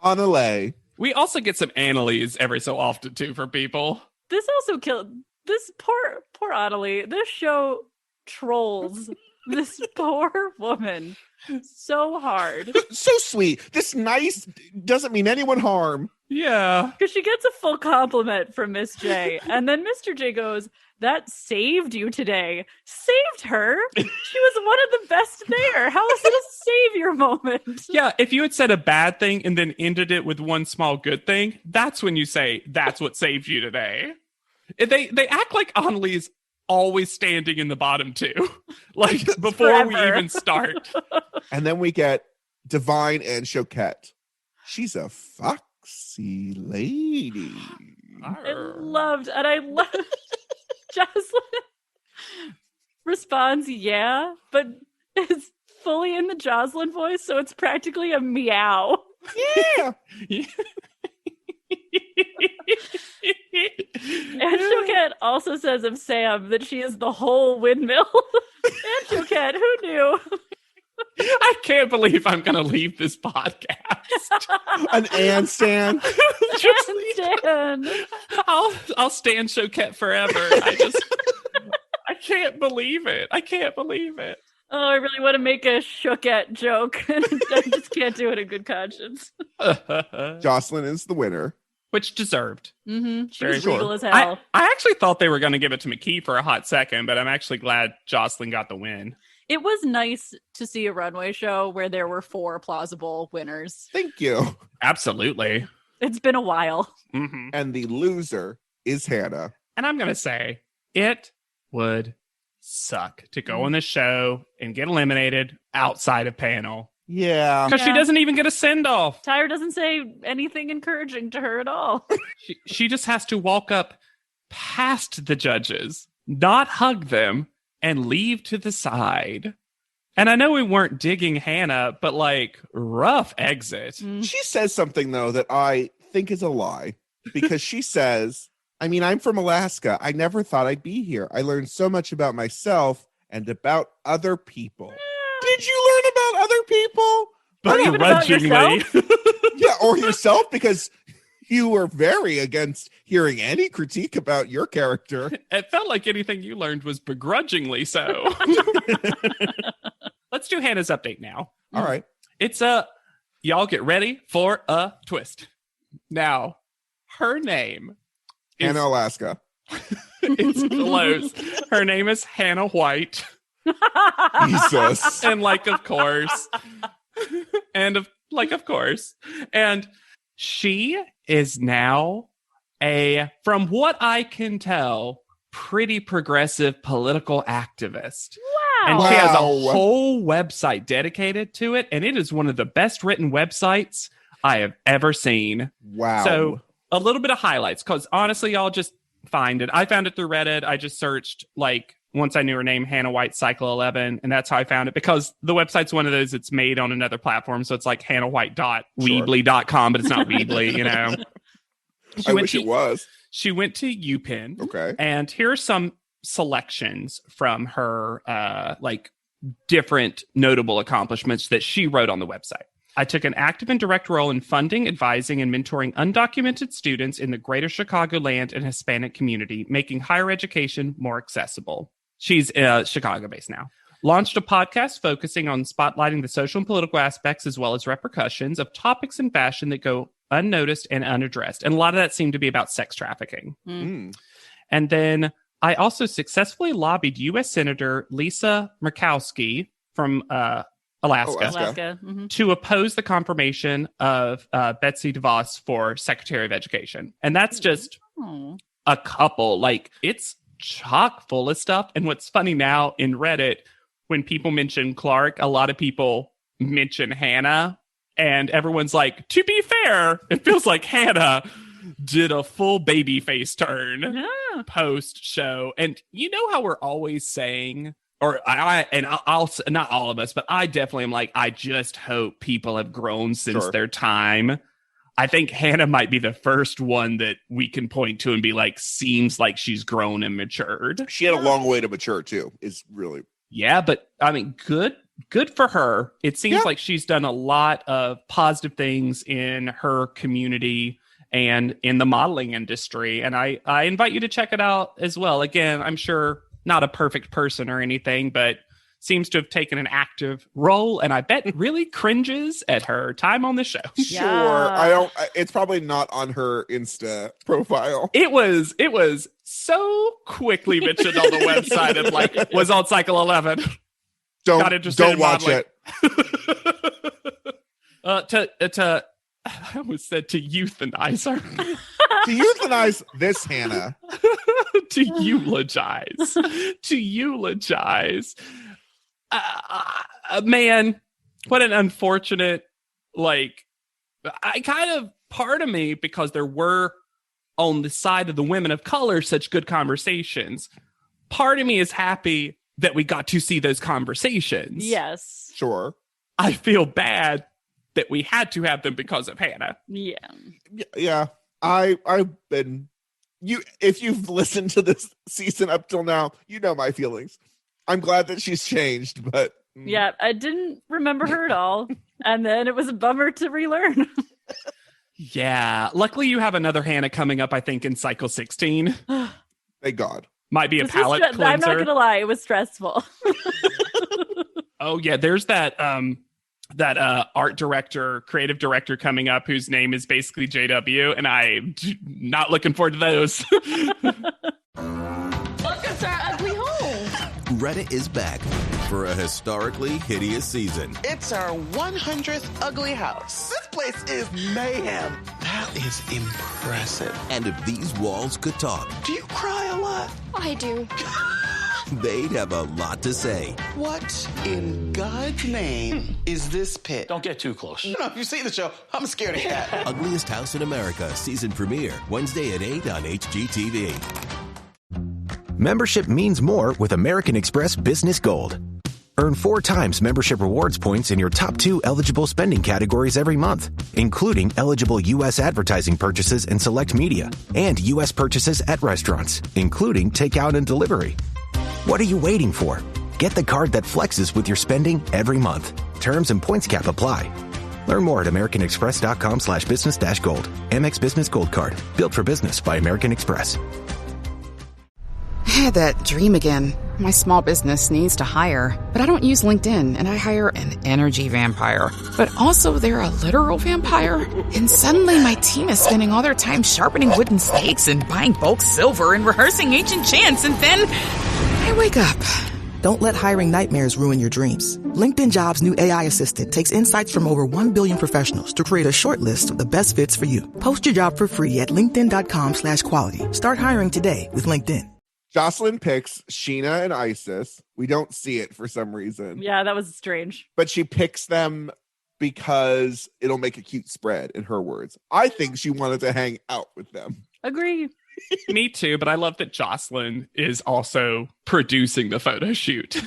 Annalee. We also get some Annalise every so often too for people. This also killed this poor Adelie. This show trolls this poor woman so hard So sweet. This nice doesn't mean anyone harm. Yeah. because she gets a full compliment from Miss J, and then Mr. J goes, "That saved you today." Saved her? She was one of the best there. How is it a savior moment? Yeah, if you had said a bad thing and then ended it with one small good thing, that's when you say that's what saved you today. They act like Annalise always standing in the bottom two, like before we Forever. even start. And then we get Divine and Choquette. She's a foxy lady. I loved Jocelyn responds, "Yeah," but it's fully in the Jocelyn voice, so it's practically a meow. Yeah. And Choquette also says of Sam that she is the whole windmill. And Choquette, who knew? I can't believe I'm going to leave this podcast. An Anne stan. Just- And Dan. I'll stand Choquette forever. I can't believe it. I can't believe it. Oh, I really want to make a Choquette joke. I just can't do it in good conscience. Jocelyn is the winner. Which deserved. Mm-hmm. She Very was sure. regal as hell. I actually thought they were going to give it to McKee for a hot second, but I'm actually glad Jocelyn got the win. It was nice to see a runway show where there were 4 plausible winners. Thank you. Absolutely. It's been a while. Mm-hmm. And the loser is Hannah. And I'm going to say it would suck to go on the show and get eliminated outside of panel. Yeah. Because she Yeah. doesn't even get a send-off. Tyra doesn't say anything encouraging to her at all. She just has to walk up past the judges, not hug them, and leave to the side. And I know we weren't digging Hannah, but like, rough exit. She says something, though, that I think is a lie because she says, I'm from Alaska. I never thought I'd be here. I learned so much about myself and about other people. Did you learn about other people? But Even about grudgingly. Yeah, or yourself, because You were very against hearing any critique about your character. It felt like anything you learned was begrudgingly so. Let's do Hannah's update now. All right. It's y'all get ready for a twist. Now, her name is Hannah Alaska. It's close. Her name is Hannah White. Jesus. And of course. Of course. And she is now from what I can tell, pretty progressive political activist. Wow. And she has a whole website dedicated to it. And it is one of the best written websites I have ever seen. Wow. So a little bit of highlights, because honestly, y'all just find it. I found it through Reddit. I just searched, once I knew her name, Hannah White Cycle 11, and that's how I found it, because the website's one of those, it's made on another platform, so it's like hannahwhite.weebly.com, but it's not Weebly, you know. I wish it was. She went to UPenn. Okay. And here are some selections from her, different notable accomplishments that she wrote on the website. I took an active and direct role in funding, advising, and mentoring undocumented students in the greater Chicagoland and Hispanic community, making higher education more accessible. She's Chicago-based now. Launched a podcast focusing on spotlighting the social and political aspects as well as repercussions of topics in fashion that go unnoticed and unaddressed. And a lot of that seemed to be about sex trafficking. Mm. And then I also successfully lobbied U.S. Senator Lisa Murkowski from Alaska. Mm-hmm. To oppose the confirmation of Betsy DeVos for Secretary of Education. And that's just a couple. It's chock full of stuff. And what's funny now in Reddit, when people mention Clark, a lot of people mention Hannah. And everyone's like, to be fair, it feels like Hannah did a full baby face turn post show. And you know how we're always saying, or I'll not all of us, but I definitely am I just hope people have grown since their time. I think Hannah might be the first one that we can point to and be seems like she's grown and matured. She had a long way to mature too, is really. Yeah, but I mean, good for her. It seems like she's done a lot of positive things in her community and in the modeling industry. And I invite you to check it out as well. Again, I'm sure not a perfect person or anything, but seems to have taken an active role, and I bet really cringes at her time on the show. Sure. I don't. It's probably not on her Insta profile. It was so quickly mentioned on the website and was on Cycle 11. Don't watch it. I almost said to euthanize her. To euthanize this Hannah. To eulogize. Man, what an unfortunate, part of me, because there were on the side of the women of color such good conversations, part of me is happy that we got to see those conversations. Yes. Sure. I feel bad that we had to have them because of Hannah. Yeah. Yeah. I've been, if you've listened to this season up till now, you know my feelings. I'm glad that she's changed, but yeah, I didn't remember her at all. And then it was a bummer to relearn. Yeah. Luckily you have another Hannah coming up, I think, in Cycle 16. Thank God. Might be a palate cleanser. I'm not gonna lie, it was stressful. Oh yeah, there's that art director, creative director coming up whose name is basically JW, and I'm not looking forward to those. Welcome to our ugly home. Reddit is back for a historically hideous season. It's our 100th ugly house. This place is mayhem. That is impressive. And if these walls could talk, Do you cry a lot? I do. they'd have a lot to say. What in God's name is this pit? Don't get too close. You know, if you see the show, I'm a scaredy cat. Ugliest House in America season premiere Wednesday at 8 on HGTV. Membership means more with American Express Business Gold. Earn 4 times membership rewards points in your top 2 eligible spending categories every month, including eligible U.S. advertising purchases and select media, and U.S. purchases at restaurants, including takeout and delivery. What are you waiting for? Get the card that flexes with your spending every month. Terms and points cap apply. Learn more at americanexpress.com/business-gold. Amex Business Gold Card. Built for business by American Express. I had that dream again. My small business needs to hire, but I don't use LinkedIn, and I hire an energy vampire. But also they're a literal vampire. And suddenly my team is spending all their time sharpening wooden stakes and buying bulk silver and rehearsing ancient chants, and then I wake up. Don't let hiring nightmares ruin your dreams. LinkedIn Jobs' new AI assistant takes insights from over 1 billion professionals to create a short list of the best fits for you. Post your job for free at linkedin.com/quality. Start hiring today with LinkedIn. Jocelyn picks Sheena and Isis. We don't see it for some reason. Yeah, that was strange. But she picks them because it'll make a cute spread, in her words. I think she wanted to hang out with them. Agree. Me too, but I love that Jocelyn is also producing the photo shoot.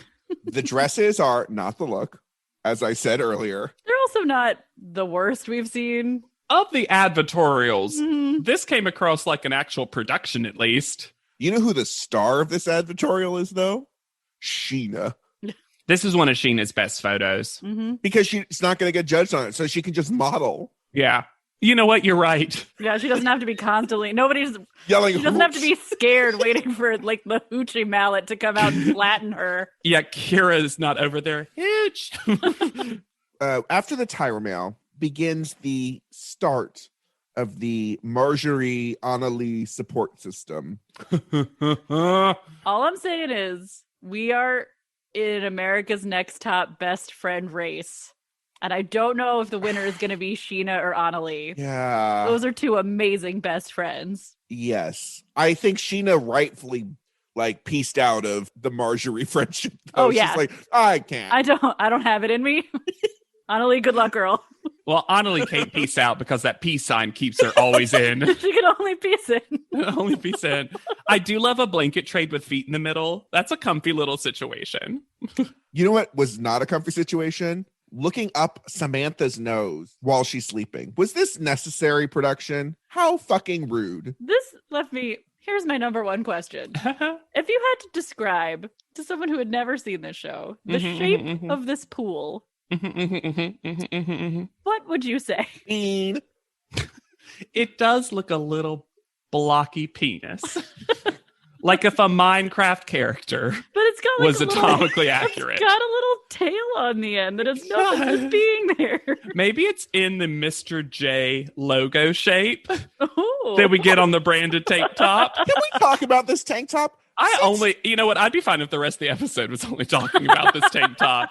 The dresses are not the look, as I said earlier. They're also not the worst we've seen. Of the advertorials, this came across like an actual production, at least. You know who the star of this advertorial is, though? Sheena. This is one of Sheena's best photos. Because she's not going to get judged on it, so she can just model. Yeah. You know what? You're right. Yeah, she doesn't have to be constantly. Nobody's yelling. She doesn't have to be scared waiting for like the hoochie mallet to come out and flatten her. Yeah, Kira's not over there. Hooch. After the Tyra mail begins the start of the Marjorie Annalie support system. All I'm saying is we are in America's Next Top Best Friend race. And I don't know if the winner is going to be Sheena or Annalie. Yeah. Those are two amazing best friends. Yes. I think Sheena rightfully pieced out of the Marjorie friendship. Oh, yeah. She's like, I can't. I don't have it in me. Annalie, good luck, girl. Well, Annalie can't peace out because that peace sign keeps her always in. She can only peace in. Only peace in. I do love a blanket trade with feet in the middle. That's a comfy little situation. You know what was not a comfy situation? Looking up Samantha's nose while she's sleeping. Was this necessary production? How fucking rude. This left me. Here's my number one question. If you had to describe to someone who had never seen this show, the shape of this pool, what would you say? Bean. It does look a little blocky penis. Like if a Minecraft character was atomically accurate. It's got a little tail on the end that has no business being there. Maybe it's in the Mr. J logo shape Ooh. that we get on the branded tank top. Can we talk about this tank top? You know what? I'd be fine if the rest of the episode was only talking about this tank top.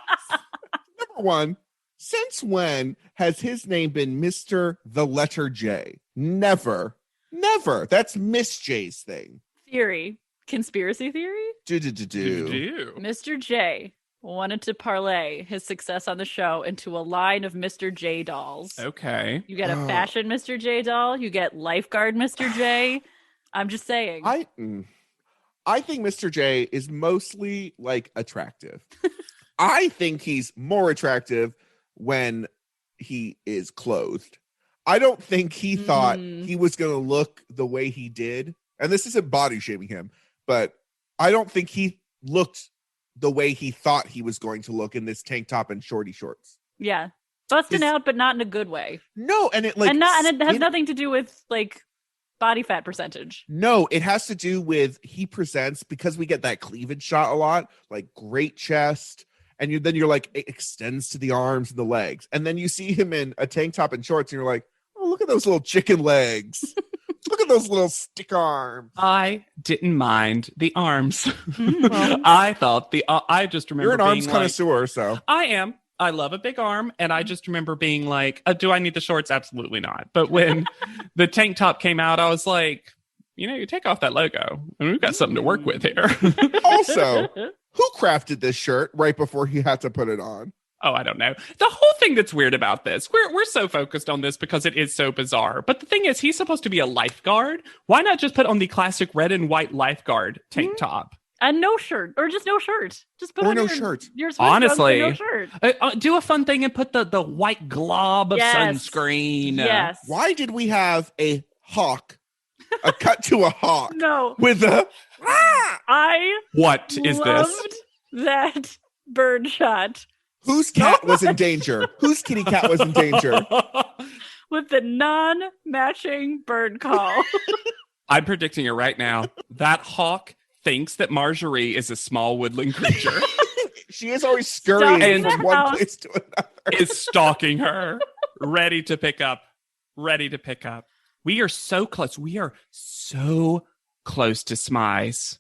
Number one, since when has his name been Mr. the letter J? Never. That's Miss J's thing. Theory. Conspiracy theory? Do. Mr. J wanted to parlay his success on the show into a line of Mr. J dolls. Okay. You get a fashion Mr. J doll. You get lifeguard Mr. J. I'm just saying. I think Mr. J is mostly attractive. I think he's more attractive when he is clothed. I don't think he thought he was going to look the way he did. And this isn't body shaming him, but I don't think he looked the way he thought he was going to look in this tank top and shorty shorts. Yeah. Busting out, but not in a good way. No, and it and it has nothing to do with body fat percentage. No, it has to do with he presents, because we get that cleavage shot a lot, great chest, and then you're it extends to the arms and the legs. And then you see him in a tank top and shorts, and you're like, oh, look at those little chicken legs. Look at those little stick arms. I didn't mind the arms. I thought I just remember you're an arms connoisseur, so. I am. I love a big arm, and I just remember being do I need the shorts? Absolutely not. But when the tank top came out, I was like, you take off that logo, and we've got something to work with here. Also, who crafted this shirt right before he had to put it on? Oh, I don't know. The whole thing that's weird about this, we're so focused on this because it is so bizarre. But the thing is, he's supposed to be a lifeguard. Why not just put on the classic red and white lifeguard tank top? And no shirt, or just no shirt. Just put on no shirt. Your honestly, no shirt. Do a fun thing and put the white glob of sunscreen. Yes. Why did we have a hawk? A cut to a hawk. No. With a. I What is loved this? that bird shot Whose cat was in danger? Whose kitty cat was in danger? With the non-matching bird call. I'm predicting it right now. That hawk thinks that Marjorie is a small woodland creature. She is always scurrying Stalking from the one house. place to another. Is stalking her, ready to pick up. Ready to pick up. We are so close. We are so close to Smize.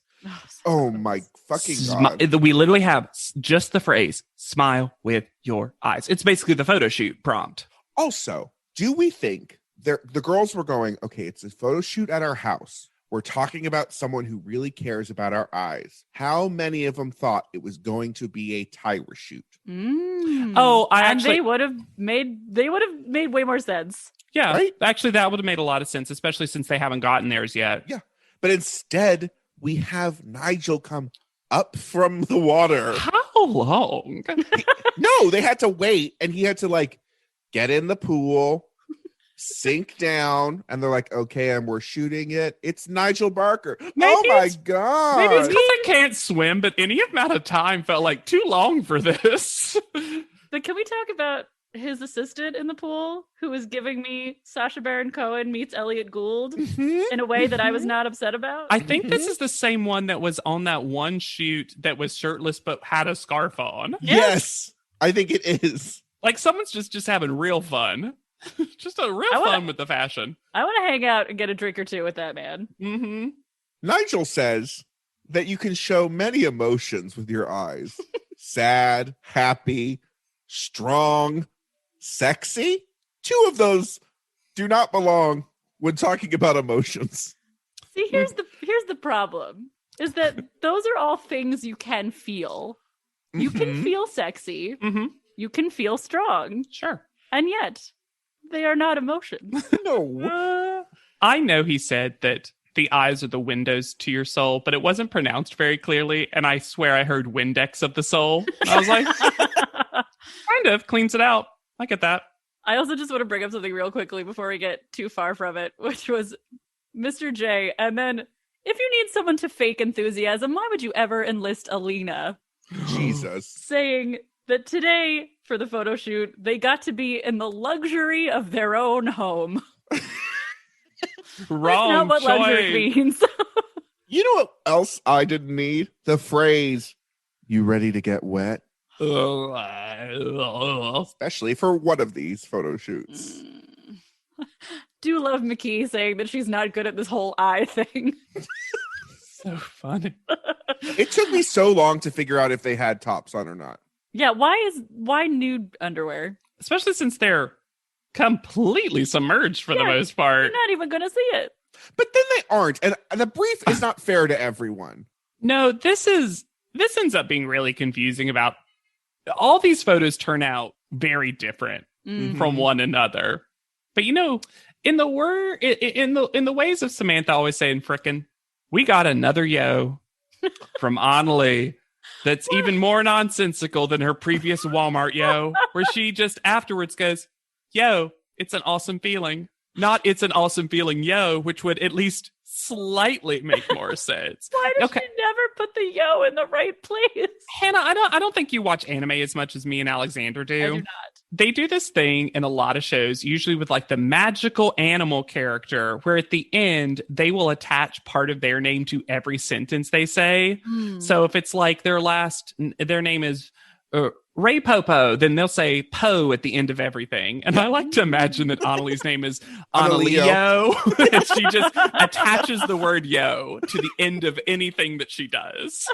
Oh my fucking God. We literally have just the phrase, smile with your eyes. It's basically the photo shoot prompt. Also, do we think the girls were going, okay, it's a photo shoot at our house. We're talking about someone who really cares about our eyes. How many of them thought it was going to be a Tyra shoot? Oh, they would have made way more sense. Yeah, right? Actually, that would have made a lot of sense, especially since they haven't gotten theirs yet. Yeah. But instead, we have Nigel come up from the water. How long? No, they had to wait, and he had to like get in the pool, sink down, and they're like, okay, and we're shooting it. It's Nigel Barker. Oh my God. Maybe it's because I can't swim, but any amount of time felt like too long for this. But can we talk about his assistant in the pool who was giving me Sacha Baron Cohen meets Elliot Gould in a way that I was not upset about? I think this is the same one that was on that one shoot that was shirtless but had a scarf on. Yes, I think it is. Like someone's just having real fun. Just a real fun with the fashion. I want to hang out and get a drink or two with that man. Mm-hmm. Nigel says that you can show many emotions with your eyes. Sad, happy, strong, sexy. Two of those do not belong when talking about emotions. See, here's the problem. Is that those are all things you can feel. You can feel sexy. Mm-hmm. You can feel strong. Sure. And yet, they are not emotions. No. I know he said that the eyes are the windows to your soul, but it wasn't pronounced very clearly, and I swear I heard Windex of the soul. I was like, kind of cleans it out. I get that. I also just want to bring up something real quickly before we get too far from it, which was Mr. J. And then, if you need someone to fake enthusiasm, why would you ever enlist Alina? Jesus. Saying that today, for the photo shoot, they got to be in the luxury of their own home. Wrong That's not what choice. luxury means. You know what else I didn't need? The phrase, you ready to get wet? Especially for one of these photo shoots. Do love McKee saying that she's not good at this whole eye thing. So funny. It took me so long to figure out if they had tops on or not. Yeah, why nude underwear? Especially since they're completely submerged for the most part. You're not even going to see it. But then they aren't. And the brief is not fair to everyone. No, this ends up being really confusing about all these photos turn out very different from one another. But you know, in the ways of Samantha always saying frickin', we got another yo from Annalie that's even more nonsensical than her previous Walmart yo, where she just afterwards goes, yo, it's an awesome feeling. Not it's an awesome feeling, yo, which would at least slightly make more sense. Why does she never put the yo in the right place? Hannah, I don't think you watch anime as much as me and Alexander do. I do not. They do this thing in a lot of shows, usually with like the magical animal character, where at the end they will attach part of their name to every sentence they say. So if it's like their name is Ray Popo, then they'll say Po at the end of everything. And I like to imagine that Annalie's name is Annalio. And she just attaches the word yo to the end of anything that she does.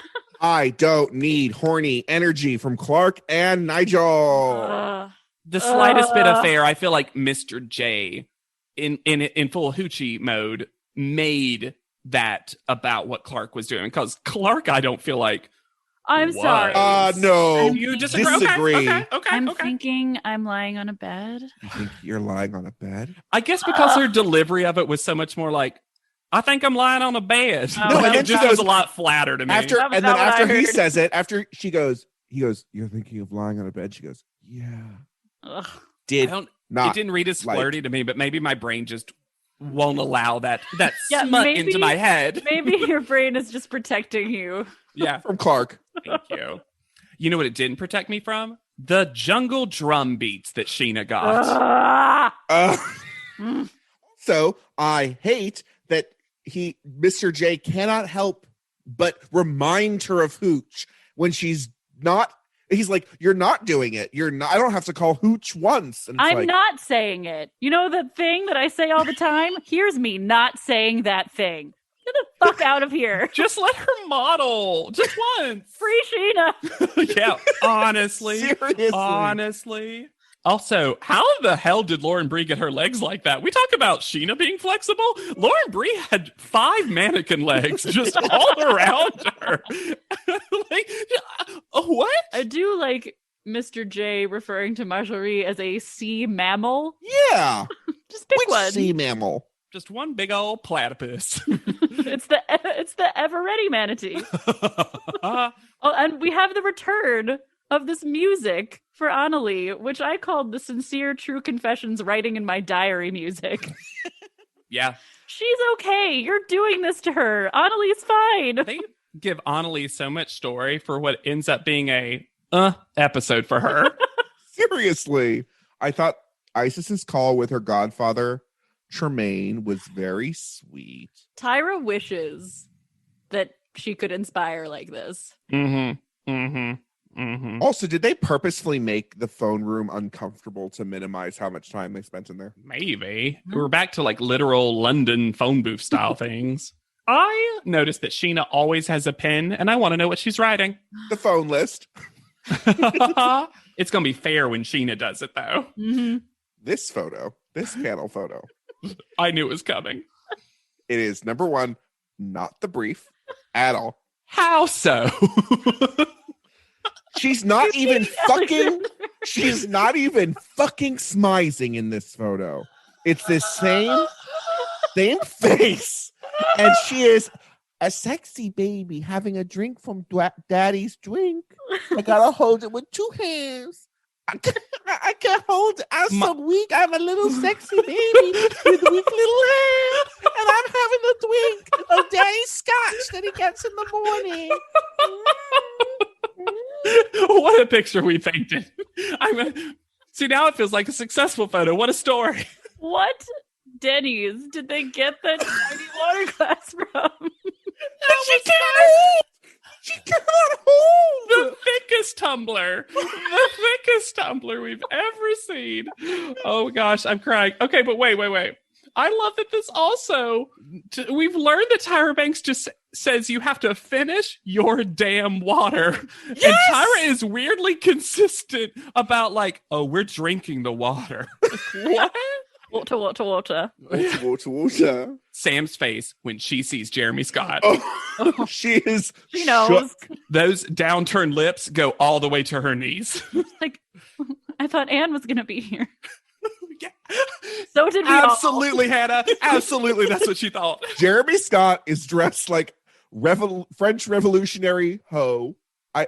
I don't need horny energy from Clark and Nigel. The slightest bit of fair, I feel like Mr. J in full hoochie mode made that about what Clark was doing. Because Clark, I don't feel like I'm sorry. No. You disagree? Okay. I'm thinking I'm lying on a bed. You think you're lying on a bed? I guess because her delivery of it was so much more like, I think I'm lying on a bed. No, and then it just she goes, was a lot flatter to me. After That was and not then what I after he heard. says it, after he goes, you're thinking of lying on a bed. She goes, yeah. Ugh. Did it not. didn't read as like- flirty to me, but maybe my brain just won't allow that Yeah, smut maybe- into my head. Maybe your brain is just protecting you. Yeah. From Clark. Thank you. You know what it didn't protect me from? The jungle drum beats that Sheena got. So I hate that Mr. J cannot help but remind her of Hooch when she's not. He's like, you're not doing it. You're not. I don't have to call Hooch once. And I'm not saying it. You know the thing that I say all the time? Here's me not saying that thing. Get the fuck out of here. Just let her model. Just once. Free Sheena. Yeah, honestly. Seriously. Honestly. Also, how the hell did Lauren Bree get her legs like that? We talk about Sheena being flexible. Lauren Bree had 5 mannequin legs just all around her. Like, what? I do like Mr. J referring to Marjorie as a sea mammal. Yeah. Just pick Which one. sea mammal? Just one big old platypus. It's the ever ready manatee. Oh, and we have the return of this music for Annalie, which I called the sincere, true confessions writing in my diary music. Yeah. She's okay. You're doing this to her. Annalie's fine. They give Annalie so much story for what ends up being a episode for her. Seriously. I thought Isis's call with her godfather, Tremaine, was very sweet. Tyra wishes that she could inspire like this. Mm-hmm. Mm-hmm. Mm-hmm. Also, did they purposefully make the phone room uncomfortable to minimize how much time they spent in there? Maybe. We're back to like literal London phone booth style things. I noticed that Sheena always has a pen, and I want to know what she's writing. The phone list. It's going to be fair when Sheena does it, though. Mm-hmm. This panel photo. I knew it was coming. It is, number 1, not the brief at all. How so? She's not even fucking smizing in this photo. It's this same face. And she is a sexy baby having a drink from daddy's drink. I gotta hold it with 2 hands. I can't hold it. I'm so weak. I'm a little sexy baby with weak little hands. And I'm having a drink of daddy's scotch that he gets in the morning. What a picture we painted. See, now it feels like a successful photo. What a story. What Denny's did they get that tiny water glass from? She cannot hold the thickest tumbler. The thickest tumbler we've ever seen. Oh gosh, I'm crying. Okay, but wait. I love that this also, we've learned that Tyra Banks just says you have to finish your damn water. Yes! And Tyra is weirdly consistent about like, oh, we're drinking the water. What? Water. Water. Sam's face when she sees Jeremy Scott. Oh, she knows. Those downturned lips go all the way to her knees. Like, I thought Anne was going to be here. Yeah. So did we Absolutely, all. Hannah. Absolutely, that's what she thought. Jeremy Scott is dressed like French Revolutionary hoe. I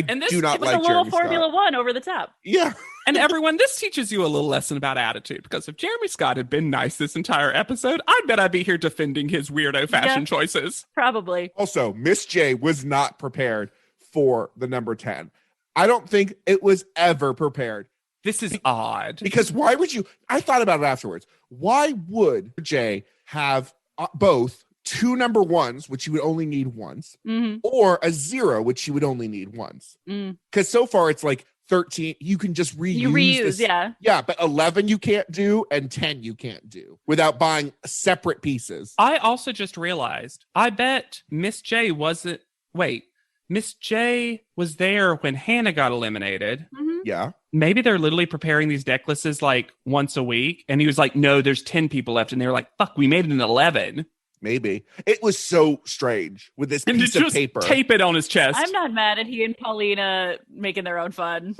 do not like Jeremy Scott. With a little Formula One over the top. Yeah. And everyone, this teaches you a little lesson about attitude, because if Jeremy Scott had been nice this entire episode, I bet I'd be here defending his weirdo fashion choices. Probably. Also, Miss J was not prepared for the number 10. I don't think it was ever prepared. This is odd. Because why would you? I thought about it afterwards. Why would Jay have both 2 number 1s, which you would only need once, or a 0, which you would only need once? Because so far it's like 13, you can just reuse. You reuse, this. yeah. Yeah, but 11 you can't do, and 10 you can't do without buying separate pieces. I also just realized, I bet Miss J wasn't. Wait, Miss J was there when Hannah got eliminated. Yeah. Maybe they're literally preparing these necklaces like once a week. And he was like, no, there's 10 people left. And they were like, fuck, we made it an 11. Maybe. It was so strange with this piece of paper. Tape it on his chest. I'm not mad at he and Paulina making their own fun.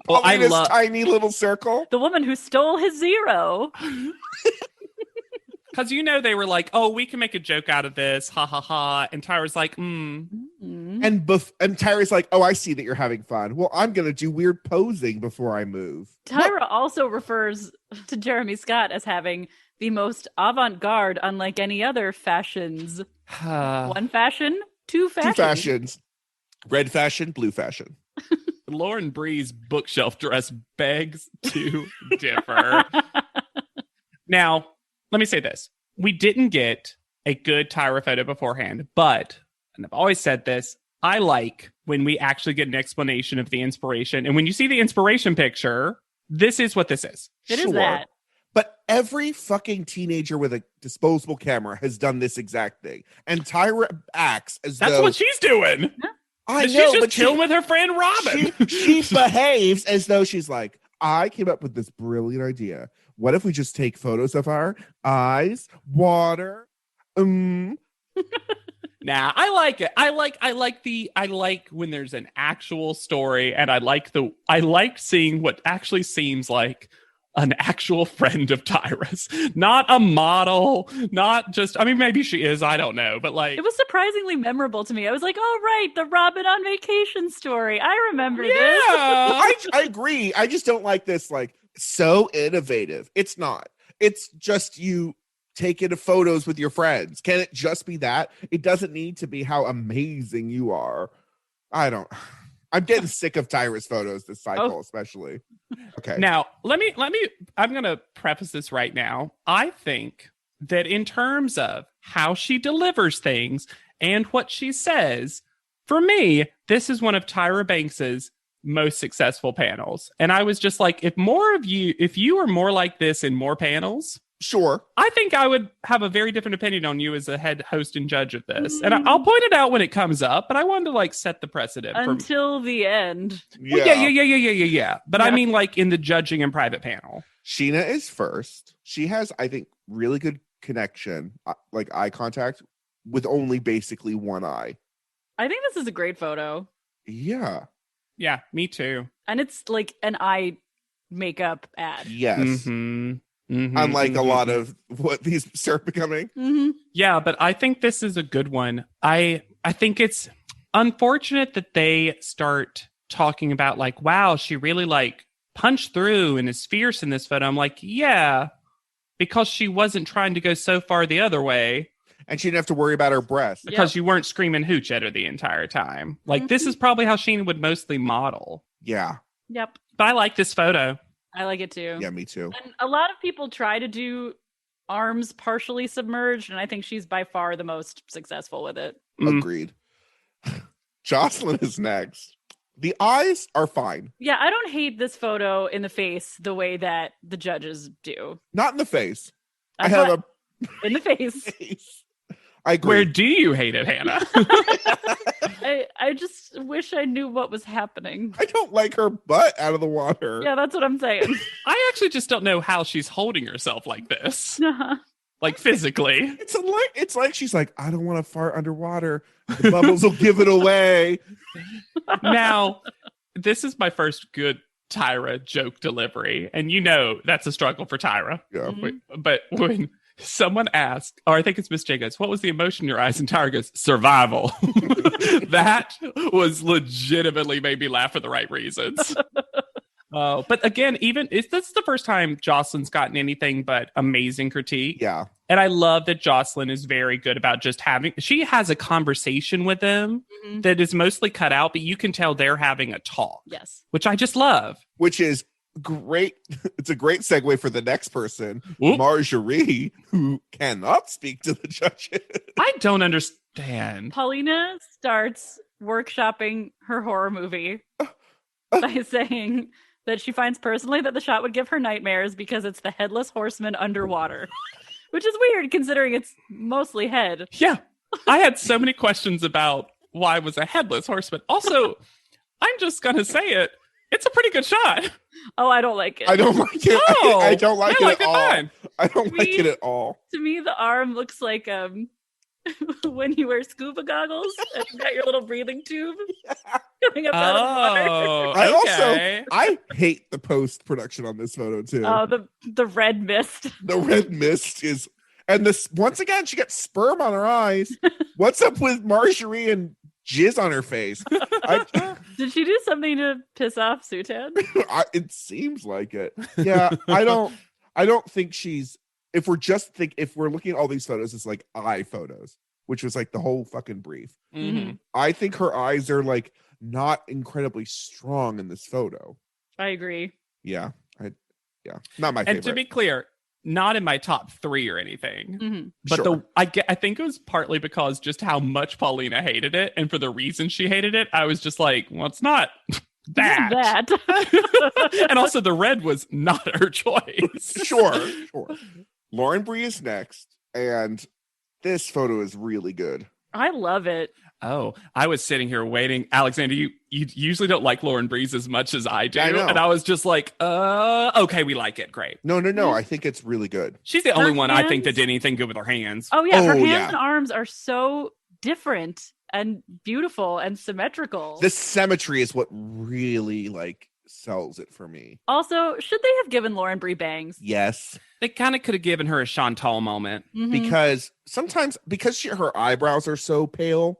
Well, Paulina's tiny little circle. The woman who stole his 0. Because they were like, oh, we can make a joke out of this. Ha ha ha. And Tyra's like, And Tyra's like, oh, I see that you're having fun. Well, I'm going to do weird posing before I move. Tyra also refers to Jeremy Scott as having the most avant-garde, unlike any other fashions. 1 fashion, 2 fashions. 2 fashions. Red fashion, blue fashion. Lauren Bree's bookshelf dress begs to differ. Now, let me say this. We didn't get a good Tyra photo beforehand, but, and I've always said this, I like when we actually get an explanation of the inspiration. And when you see the inspiration picture, this is what this is. It is that. But every fucking teenager with a disposable camera has done this exact thing. And Tyra acts as That's though... what she's doing. I know, she's just but chilling with her friend Robin. She behaves as though she's like, I came up with this brilliant idea. What if we just take photos of our eyes, water? Nah, I like it. I like when there's an actual story, and I like seeing what actually seems like an actual friend of Tyra's, not a model, not just, I mean, maybe she is, I don't know, but like, it was surprisingly memorable to me. I was like, oh, right, the Robin on vacation story. I remember this. I agree. I just don't like this, like, so innovative. It's not. It's just you taking photos with your friends. Can it just be that? It doesn't need to be how amazing you are. I'm getting sick of Tyra's photos this cycle, especially. Okay. Now, I'm going to preface this right now. I think that in terms of how she delivers things and what she says, for me, this is one of Tyra Banks's most successful panels. And I was just like, if you were more like this in more panels, sure, I think I would have a very different opinion on you as a head host and judge of this. And I'll point it out when it comes up, but I wanted to like set the precedent until the end. Yeah. Well, yeah. But I mean, like in the judging and private panel, Sheena is first. She has, I think, really good connection, like eye contact with only basically one eye. I think this is a great photo. Yeah. Yeah, me too. And it's like an eye makeup ad. Yes. Mm-hmm. Mm-hmm, Unlike a lot of what these start becoming. Mm-hmm. Yeah, but I think this is a good one. I think it's unfortunate that they start talking about like, wow, she really like punched through and is fierce in this photo. I'm like, yeah, because she wasn't trying to go so far the other way. And she didn't have to worry about her breasts. Because you weren't screaming hooch at her the entire time. Like, this is probably how Sheena would mostly model. Yeah. Yep. But I like this photo. I like it too. Yeah, me too. And a lot of people try to do arms partially submerged, and I think she's by far the most successful with it. Agreed. Jocelyn is next. The eyes are fine. Yeah, I don't hate this photo in the face the way that the judges do. Not in the face. I have in the face. I agree. Where do you hate it, Hannah? I just wish I knew what was happening. I don't like her butt out of the water. Yeah, that's what I'm saying. I actually just don't know how she's holding herself like this. Like physically. It's like she's like, I don't want to fart underwater. The bubbles will give it away. Now, this is my first good Tyra joke delivery. And you know that's a struggle for Tyra. Yeah. But when someone asked, or I think it's Miss J goes, what was the emotion in your eyes? And Tyra goes, survival. That was legitimately made me laugh for the right reasons. But again, this is the first time Jocelyn's gotten anything but amazing critique. Yeah. And I love that Jocelyn is very good about just she has a conversation with them that is mostly cut out, but you can tell they're having a talk. Yes. Which I just love. Which is great. It's a great segue for the next person, Marjorie, who cannot speak to the judges. I don't understand. Paulina starts workshopping her horror movie by saying that she finds personally that the shot would give her nightmares because it's the headless horseman underwater, which is weird considering it's mostly head. Yeah. I had so many questions about why it was a headless horseman. Also, I'm just going to say it. It's a pretty good shot. Oh, I don't like it. I don't like it. Oh, I don't like it at all. Fine. I don't like it at all. To me, the arm looks like when you wear scuba goggles and you got your little breathing tube coming up out of the water. I hate the post-production on this photo too. Oh, the red mist. The red mist is, and this once again, she got sperm on her eyes. What's up with Marjorie and jizz on her face? Did she do something to piss off Sutan? It seems like it. Yeah, I don't think she's. If we're looking at all these photos, it's like eye photos, which was like the whole fucking brief. Mm-hmm. I think her eyes are like not incredibly strong in this photo. I agree. Yeah, not my favorite. And to be clear, not in my top 3 or anything. Mm-hmm. But Sure. I think it was partly because just how much Paulina hated it, and for the reason she hated it, I was just like, well, it's not that. And also, the red was not her choice. Sure. Lauren Bree is next, and this photo is really good. I love it. Oh, I was sitting here waiting. Alexander, you usually don't like Lauren Breeze as much as I do. I know. And I was just like, okay, we like it. Great. No. I think it's really good. She's the only one I think hands? that did anything good with her hands. Oh yeah, her Oh, hands yeah. and arms are so different and beautiful and symmetrical. The symmetry is what really like sells it for me. Also, should they have given Lauren Brie bangs? Yes, They kind of could have given her a Chantal moment. Mhm. because sometimes her eyebrows are so pale,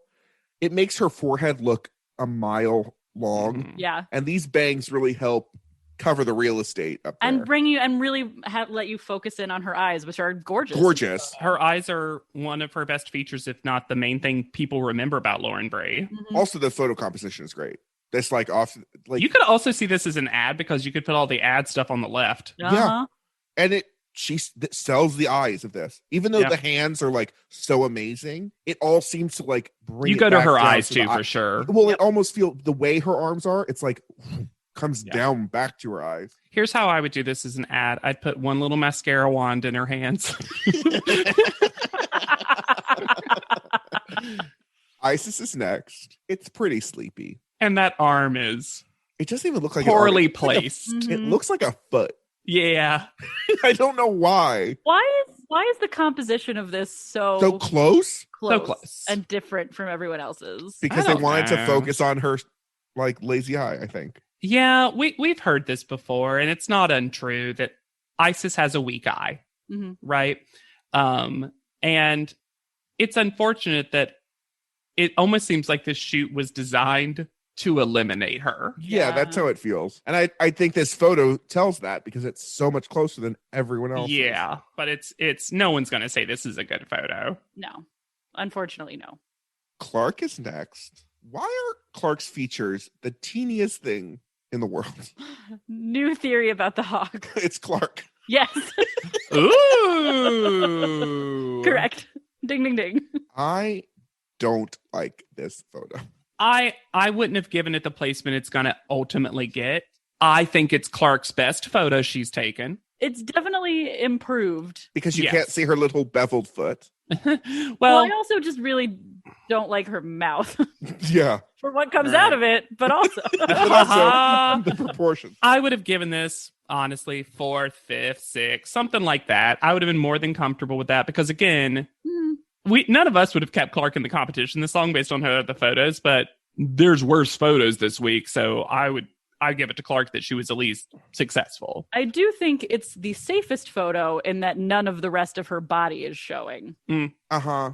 it makes her forehead look a mile long, Mhm. Yeah, and these bangs really help cover the real estate up there. and bring you and really let you focus in on her eyes, which are gorgeous. Gorgeous. Her eyes are one of her best features, if not the main thing people remember about Lauren Bray. Mhm. Also, the photo composition is great. This like You could also see this as an ad because you could put all the ad stuff on the left. Uh-huh. and she sells the eyes of this, even though Yeah. the hands are like so amazing. It all seems to like bring. You it go to back her down eyes to too, the for eye. sure. Well, it almost feel the way her arms are. It's like comes Yeah. down back to her eyes. Here's how I would do this as an ad. I'd put one little mascara wand in her hands. Isis is next. It's pretty sleepy. And that arm is It doesn't even look like an arm. poorly It looks like placed. Mhm. It looks like a foot. Yeah. I don't know why. Why is the composition of this so So close close. and different from everyone else's? because I they don't wanted to know. focus on her like lazy eye, I think. Yeah, we've heard this before, and it's not untrue that Isis has a weak eye, Mhm. right? And it's unfortunate that it almost seems like this shoot was designed to eliminate her. Yeah, that's how it feels. And I think this photo tells that because it's so much closer than everyone else. Yeah, but it's no one's gonna say this is a good photo. No, unfortunately, no. Clark is next. Why are Clark's features the teeniest thing in the world? New theory about the hawk. It's Clark. Yes, Ooh, correct. Ding, ding, ding. I don't like this photo. I wouldn't have given it the placement it's gonna ultimately get. I think it's Clark's best photo she's taken. It's definitely improved. Because you Yes. can't see her little beveled foot. Well, Well, I also just really don't like her mouth Yeah. for what comes out of it, but also. But also the proportions. I would have given this, honestly, 4th, 5th, 6th, something like that. I would have been more than comfortable with that because, again, none of us would have kept Clark in the competition this long based on her other photos, but there's worse photos this week, so I'd give it to Clark that she was at least successful. I do think it's the safest photo in that none of the rest of her body is showing. Uh-huh.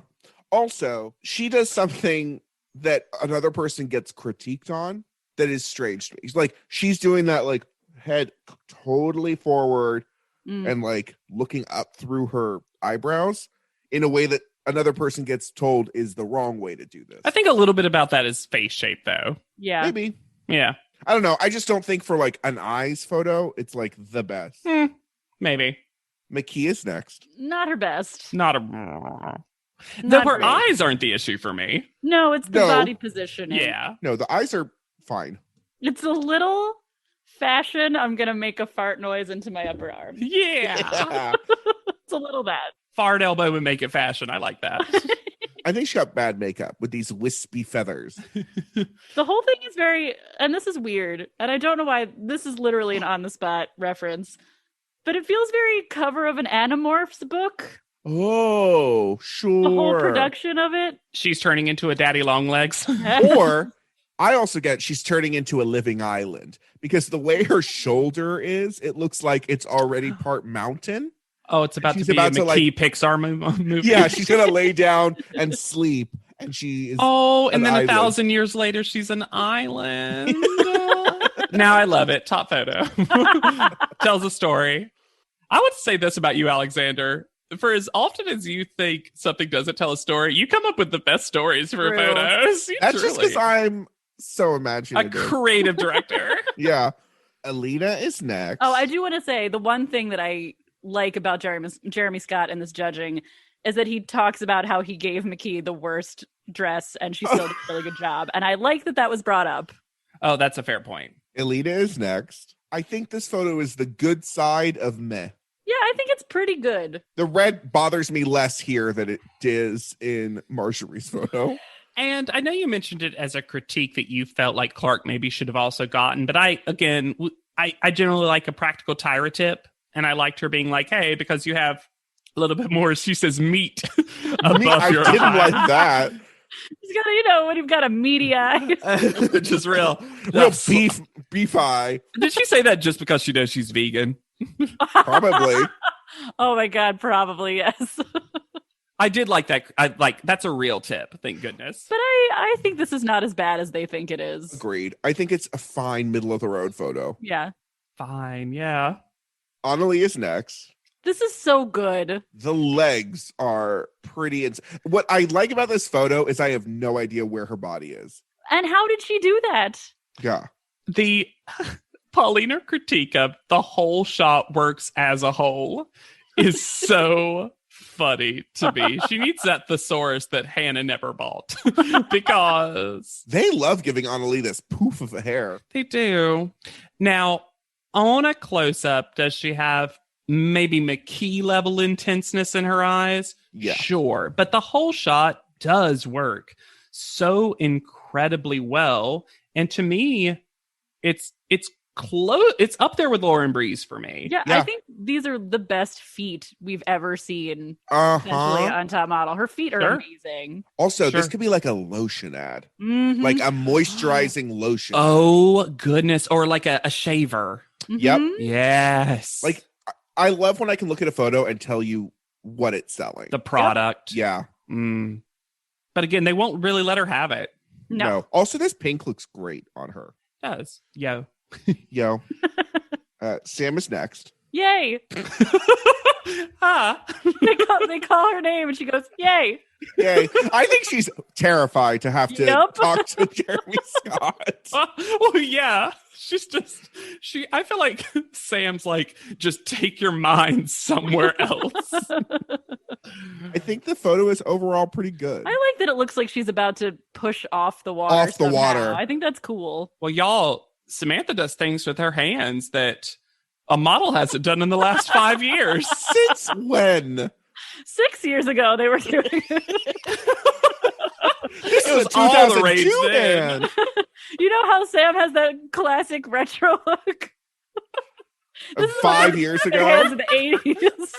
Also, she does something that another person gets critiqued on that is strange to me. Like, she's doing that, like, head totally forward and, like, looking up through her eyebrows in a way that another person gets told is the wrong way to do this. I think a little bit about that is face shape, though. Yeah. Maybe. Yeah, I don't know. I just don't think for, like, an eyes photo, it's, like, the best. maybe. McKee is next. Not her best. Not a... Though Not her great. eyes aren't the issue for me. No, it's the No. body positioning. Yeah. No, the eyes are fine. It's a little fashion. I'm going to make a fart noise into my upper arm. Yeah. It's a little that. Fart elbow would make it fashion. I like that. I think she got bad makeup with these wispy feathers. The whole thing is very, and this is weird, and I don't know why, this is literally an on-the-spot reference, but it feels very cover of an Animorphs book. Oh, sure. The whole production of it. She's turning into a daddy long legs. Or I also get she's turning into a living island because the way her shoulder is, it looks like it's already part mountain. Oh, it's about She's to be about a to, McKee Pixar movie. Yeah, she's gonna lay down and sleep, and she is. Oh, and an then island. 1,000 years later, she's an island. Now I love it. Top photo. Tells a story. I would say this about you, Alexander. For as often as you think something doesn't tell a story, you come up with the best stories for True. photos. That's just because I'm So A imaginative. creative director. Yeah. Alina is next. Oh, I do want to say the one thing that I like about Jeremy Scott in this judging is that he talks about how he gave McKee the worst dress and she still did a really good job. And I like that that was brought up. Oh, that's a fair point. Alina is next. I think this photo is the good side of meh. Yeah, I think it's pretty good. The red bothers me less here than it does in Marjorie's photo. And I know you mentioned it as a critique that you felt like Clark maybe should have also gotten, but I generally like a practical Tyra tip, and I liked her being like, hey, because you have a little bit more, she says, meat above I your didn't eye. like that. He's got, when you've got a meaty eye. Just real Beef eye. Did she say that just because she knows she's vegan? Probably. Oh my God, probably, yes. I did like that. That's a real tip. Thank goodness. But I think this is not as bad as they think it is. Agreed. I think it's a fine middle of the road photo. Yeah. Fine. Yeah. Annalie is next. This is so good. The legs are pretty. What I like about this photo is I have no idea where her body is. And how did she do that? Yeah. The Paulina critique of the whole shot works as a whole is so funny to me. She needs that thesaurus that Hannah never bought because they love giving Annalie this poof of a hair. They do. Now, on a close-up, does she have maybe McKee level intenseness in her eyes? Yeah. Sure. But the whole shot does work so incredibly well. And to me, it's close. It's up there with Lauren Breeze for me. Yeah, I think these are the best feet we've ever seen. Essentially on Top Model. Her feet are amazing. Also, this could be like a lotion ad, Mhm. like a moisturizing lotion. Oh goodness, or like a shaver. Yep. Yes. Like I love when I can look at a photo and tell you what it's selling. The product. Yeah. But again, they won't really let her have it. No. Also, this pink looks great on her. It does. Yo. Sam is next. Yay. Ah. They call her name and she goes, yay. Yay. I think she's terrified to have to talk to Jeremy Scott. Well, yeah. I feel like Sam's like, just take your mind somewhere else. I think the photo is overall pretty good. I like that it looks like she's about to push off the water. Off the somehow. water. I think that's cool. Well, y'all, Samantha does things with her hands that a model hasn't done in the last 5 years. Since when? 6 years ago, they were doing it. This was is all the 2002 rage then. man. You know how Sam has that classic retro look? This is 5 years their ago? hands in the 80s.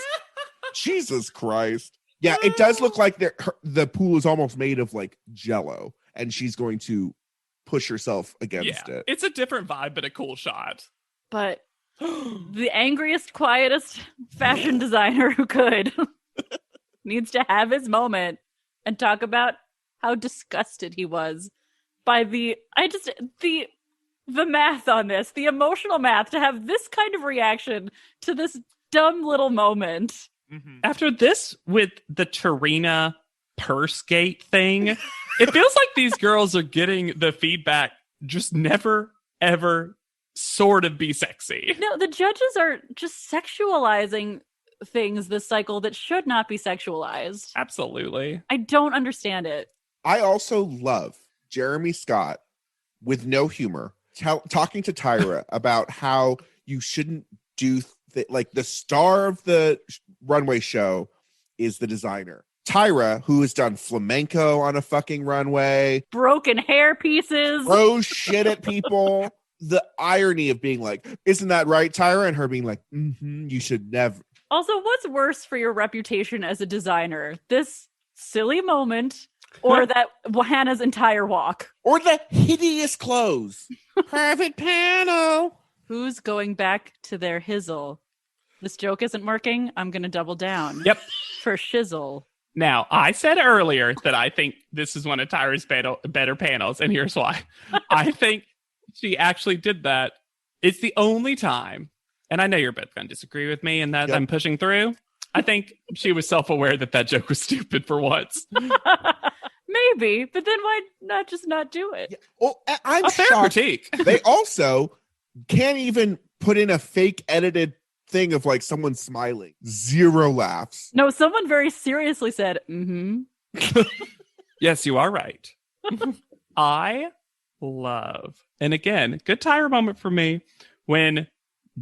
Jesus Christ. Yeah, it does look like the pool is almost made of like Jello, and she's going to push herself against it. It's a different vibe, but a cool shot. But the angriest, quietest fashion designer who could needs to have his moment and talk about how disgusted he was by the math on this, the emotional math, to have this kind of reaction to this dumb little moment. After this, with the Tarina purse gate thing, it feels like these girls are getting the feedback, just never, ever sort of be sexy. No, the judges are just sexualizing things this cycle that should not be sexualized. Absolutely. I don't understand it. I also love Jeremy Scott with no humor talking to Tyra about how you shouldn't do like the star of the runway show is the designer. Tyra, who has done flamenco on a fucking runway, broken hair pieces, throws shit at people. The irony of being like, isn't that right, Tyra? And her being like, you should never. Also, what's worse for your reputation as a designer? This silly moment or that Hannah's entire walk? Or the hideous clothes. Private panel. Who's going back to their hizzle? This joke isn't working. I'm going to double down. Yep. For shizzle. Now, I said earlier that I think this is one of Tyra's better panels, and here's why. I think she actually did that. It's the only time, and I know you're both going to disagree with me and that I'm pushing through. I think she was self-aware that joke was stupid for once. Maybe, but then why not just not do it? Well, I'm A fair shocked. critique. They also can't even put in a fake edited thing of like someone smiling. 0 laughs. No, someone very seriously said, mm-hmm. Yes, you are right. I love, and again, good Tyra moment for me when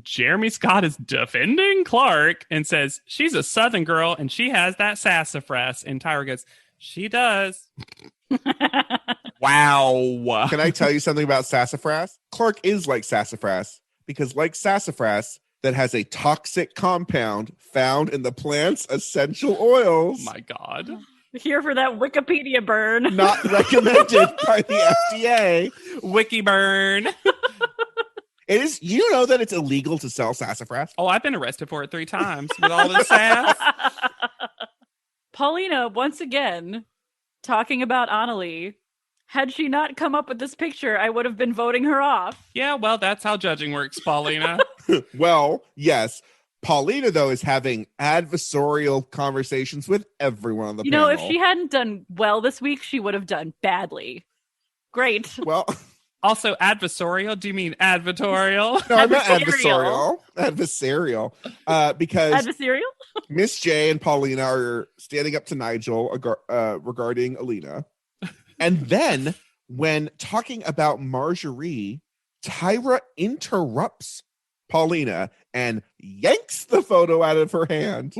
Jeremy Scott is defending Clark and says she's a Southern girl and she has that sassafras, and Tyra goes, she does. Wow. Can I tell you something about sassafras? Clark is like sassafras because, like sassafras, that has a toxic compound found in the plant's essential oils. Oh my God. Here for that Wikipedia burn. Not recommended by the FDA. Wiki burn. It is. You know that it's illegal to sell sassafras? Oh, I've been arrested for it 3 times with all this sass. Paulina, once again, talking about Annalie. Had she not come up with this picture, I would have been voting her off. Yeah, well, that's how judging works, Paulina. Well, yes. Paulina, though, is having adversarial conversations with everyone on the panel. If she hadn't done well this week, she would have done badly. Great. Well, also, adversarial? Do you mean advertorial? no, I'm not adversarial. Adversarial. Because Adversarial? Miss J and Paulina are standing up to Nigel regarding Alina. And then when talking about Marjorie, Tyra interrupts Paulina and yanks the photo out of her hand.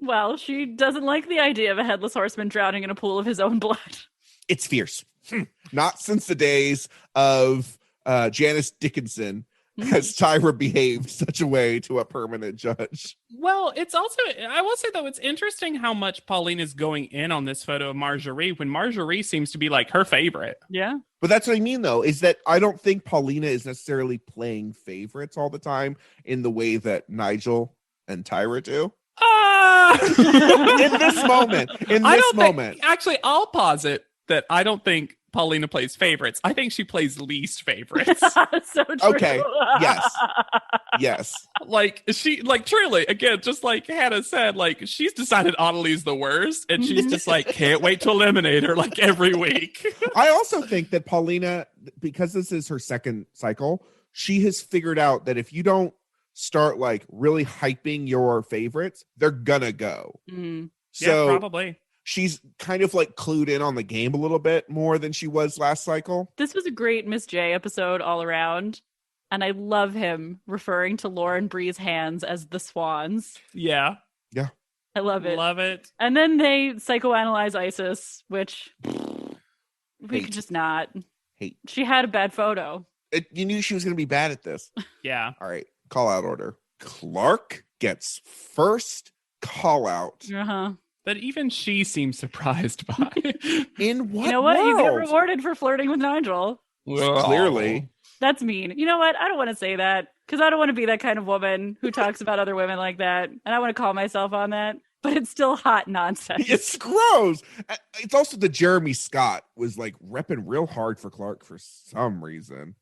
Well, she doesn't like the idea of a headless horseman drowning in a pool of his own blood. It's fierce. Not since the days of Janice Dickinson has Tyra behaved such a way to a permanent judge. Well, it's also, I will say though, it's interesting how much Pauline is going in on this photo of Marjorie when Marjorie seems to be like her favorite. Yeah. But that's what I mean, though, is that I don't think Paulina is necessarily playing favorites all the time in the way that Nigel and Tyra do. In this moment. Actually, I'll posit that I don't think Paulina plays favorites. I think she plays least favorites. So true. Okay. Yes. Like truly, again, just like Hannah said, like she's decided Annalie's the worst, and she's just like can't wait to eliminate her like every week. I also think that Paulina, because this is her second cycle, she has figured out that if you don't start like really hyping your favorites, they're gonna go. So yeah, probably. She's kind of like clued in on the game a little bit more than she was last cycle. This was a great Miss J episode all around. And I love him referring to Lauren Bree's hands as the swans. Yeah. Yeah. I love it. Love it. And then they psychoanalyze Isis, which we could just not. Hate. She had a bad photo. You knew she was going to be bad at this. Yeah. All right. Call out order. Clark gets first call out. Uh-huh. But even she seems surprised by. In what You know what? You get world? rewarded for flirting with Nigel. Clearly. That's mean. You know what? I don't want to say that because I don't want to be that kind of woman who talks about other women like that. And I want to call myself on that. But it's still hot nonsense. It's gross. It's also the Jeremy Scott was like repping real hard for Clark for some reason.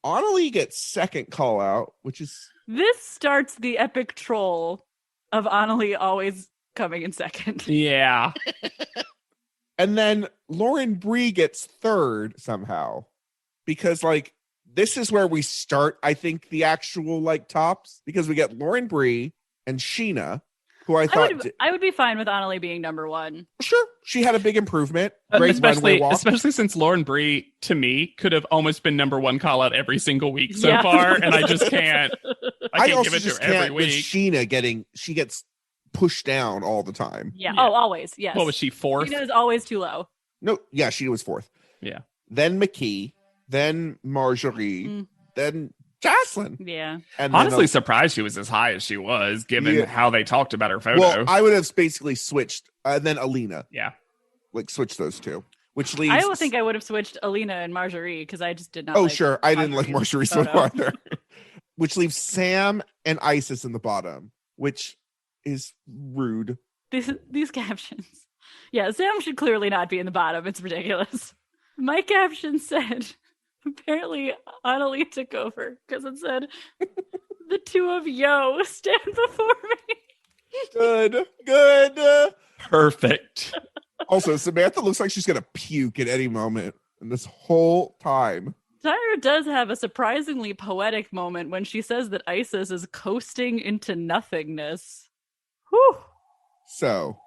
Annalie gets second call out, which is... This starts the epic troll of Annalie always coming in second. Yeah. And then Lauren Bree gets third somehow. Because like this is where we start, I think, the actual like tops. Because we get Lauren Bree and Sheena, who I thought... I would be fine with Annalie being number one. Sure. She had a big improvement. Great runway walk. Especially since Lauren Bree, to me, could have almost been number one call out every single week so far. And I just can't. I can't give it to her every week. Sheena she gets pushed down all the time. Yeah. Oh, always. Yes. What was she, fourth? Sheena is always too low. No. Yeah, she was fourth. Yeah. Then McKee. Then Marjorie. Then Jocelyn. Yeah. And honestly surprised she was as high as she was, given how they talked about her photo. Well, I would have basically switched. Then Alina. Yeah. Like switch those two. Which leaves... I don't think I would have switched Alina and Marjorie because I just did not. Oh, sure. I didn't like Marjorie's photo either. Which leaves Sam and Isis in the bottom, which is rude. These captions. Yeah, Sam should clearly not be in the bottom. It's ridiculous. My caption said, apparently Annalie took over because it said, the two of yo stand before me. Good. Perfect. Also, Samantha looks like she's gonna puke at any moment in this whole time. Tyra does have a surprisingly poetic moment when she says that Isis is coasting into nothingness. Whew. So,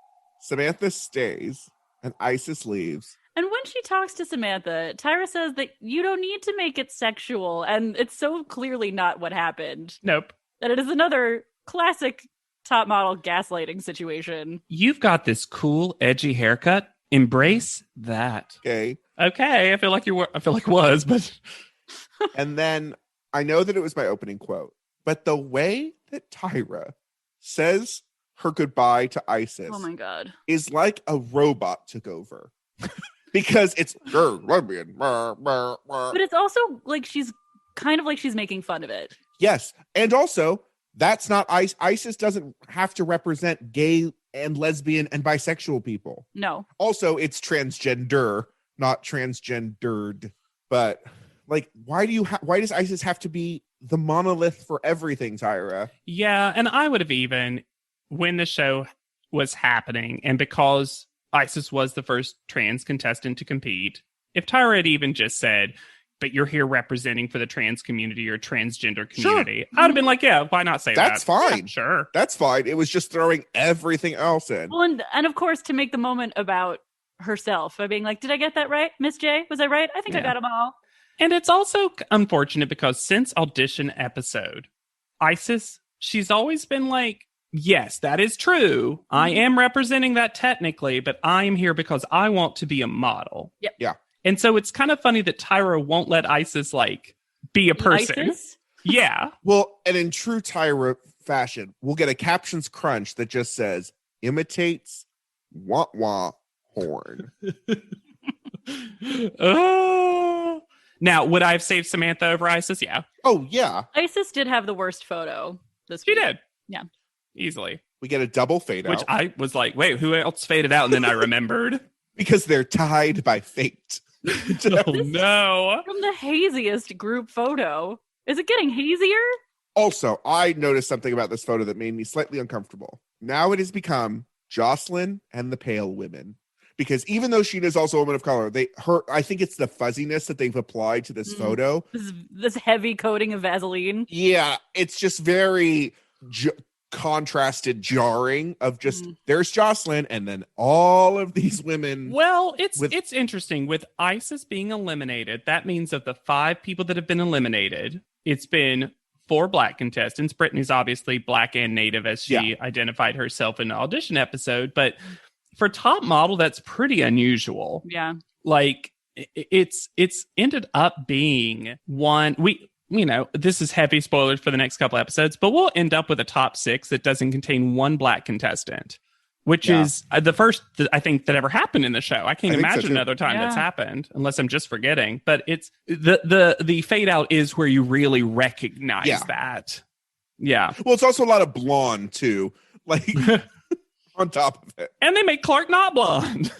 Samantha stays and Isis leaves. And when she talks to Samantha, Tyra says that you don't need to make it sexual, and it's so clearly not what happened. Nope. That it is another classic top model gaslighting situation. You've got this cool, edgy haircut. Embrace that. Okay. Okay, I feel like you were. I feel like it was, but And then I know that it was my opening quote, but the way that Tyra says her goodbye to Isis Oh my god. is like a robot took over. Because it's lesbian. But it's also like she's kind of like she's making fun of it. Yes. And also, that's not ISIS doesn't have to represent gay and lesbian and bisexual people. No. Also, it's transgender, not transgendered. But like, why does ISIS have to be the monolith for everything, Tyra? yeah. And I would have even, when the show was happening, and because Isis was the first trans contestant to compete, if Tyra had even just said, but you're here representing for the trans community or transgender community, Sure. I'd have been like, yeah, why not say That's that? fine. Yeah, sure. That's fine. It was just throwing everything else in. Well, and of course, to make the moment about herself by being like, did I get that right, Miss J? Was I right? I think I Yeah. got them all. And it's also unfortunate because since audition episode, Isis, she's always been like, yes, that is true. I am representing that technically, but I am here because I want to be a model. Yep. Yeah. And so it's kind of funny that Tyra won't let Isis like be a person. Isis? Yeah. Well, and in true Tyra fashion, we'll get a captions crunch that just says imitates wah wah horn. Oh. Now, would I have saved Samantha over Isis? Yeah. Oh yeah. Isis did have the worst photo this She week. did. Yeah. Easily. We get a double fade Which out I was like, wait, who else faded out? And then I remembered. because they're tied by fate. Oh, no. From the haziest group photo. Is it getting hazier? Also, I noticed something about this photo that made me slightly uncomfortable. Now it has become Jocelyn and the pale women. Because even though Sheena is also a woman of color, I think it's the fuzziness that they've applied to this photo. This heavy coating of Vaseline. Yeah, it's just very contrasted, jarring of just there's Jocelyn and then all of these women. Well, it's interesting. With Isis being eliminated, that means of the 5 people that have been eliminated, it's been 4 Black contestants. Brittany's obviously Black and Native as she identified herself in the audition episode, but for top model, that's pretty unusual. Yeah. Like it's ended up being one. This is heavy spoilers for the next couple episodes, but we'll end up with a top 6 that doesn't contain 1 Black contestant, which is the first I think that ever happened in the show. I can't imagine another time that's happened, unless I'm just forgetting. But it's the fade out is where you really recognize that. Yeah. Well, it's also a lot of blonde too. Like on top of it. And they make Clark not blonde.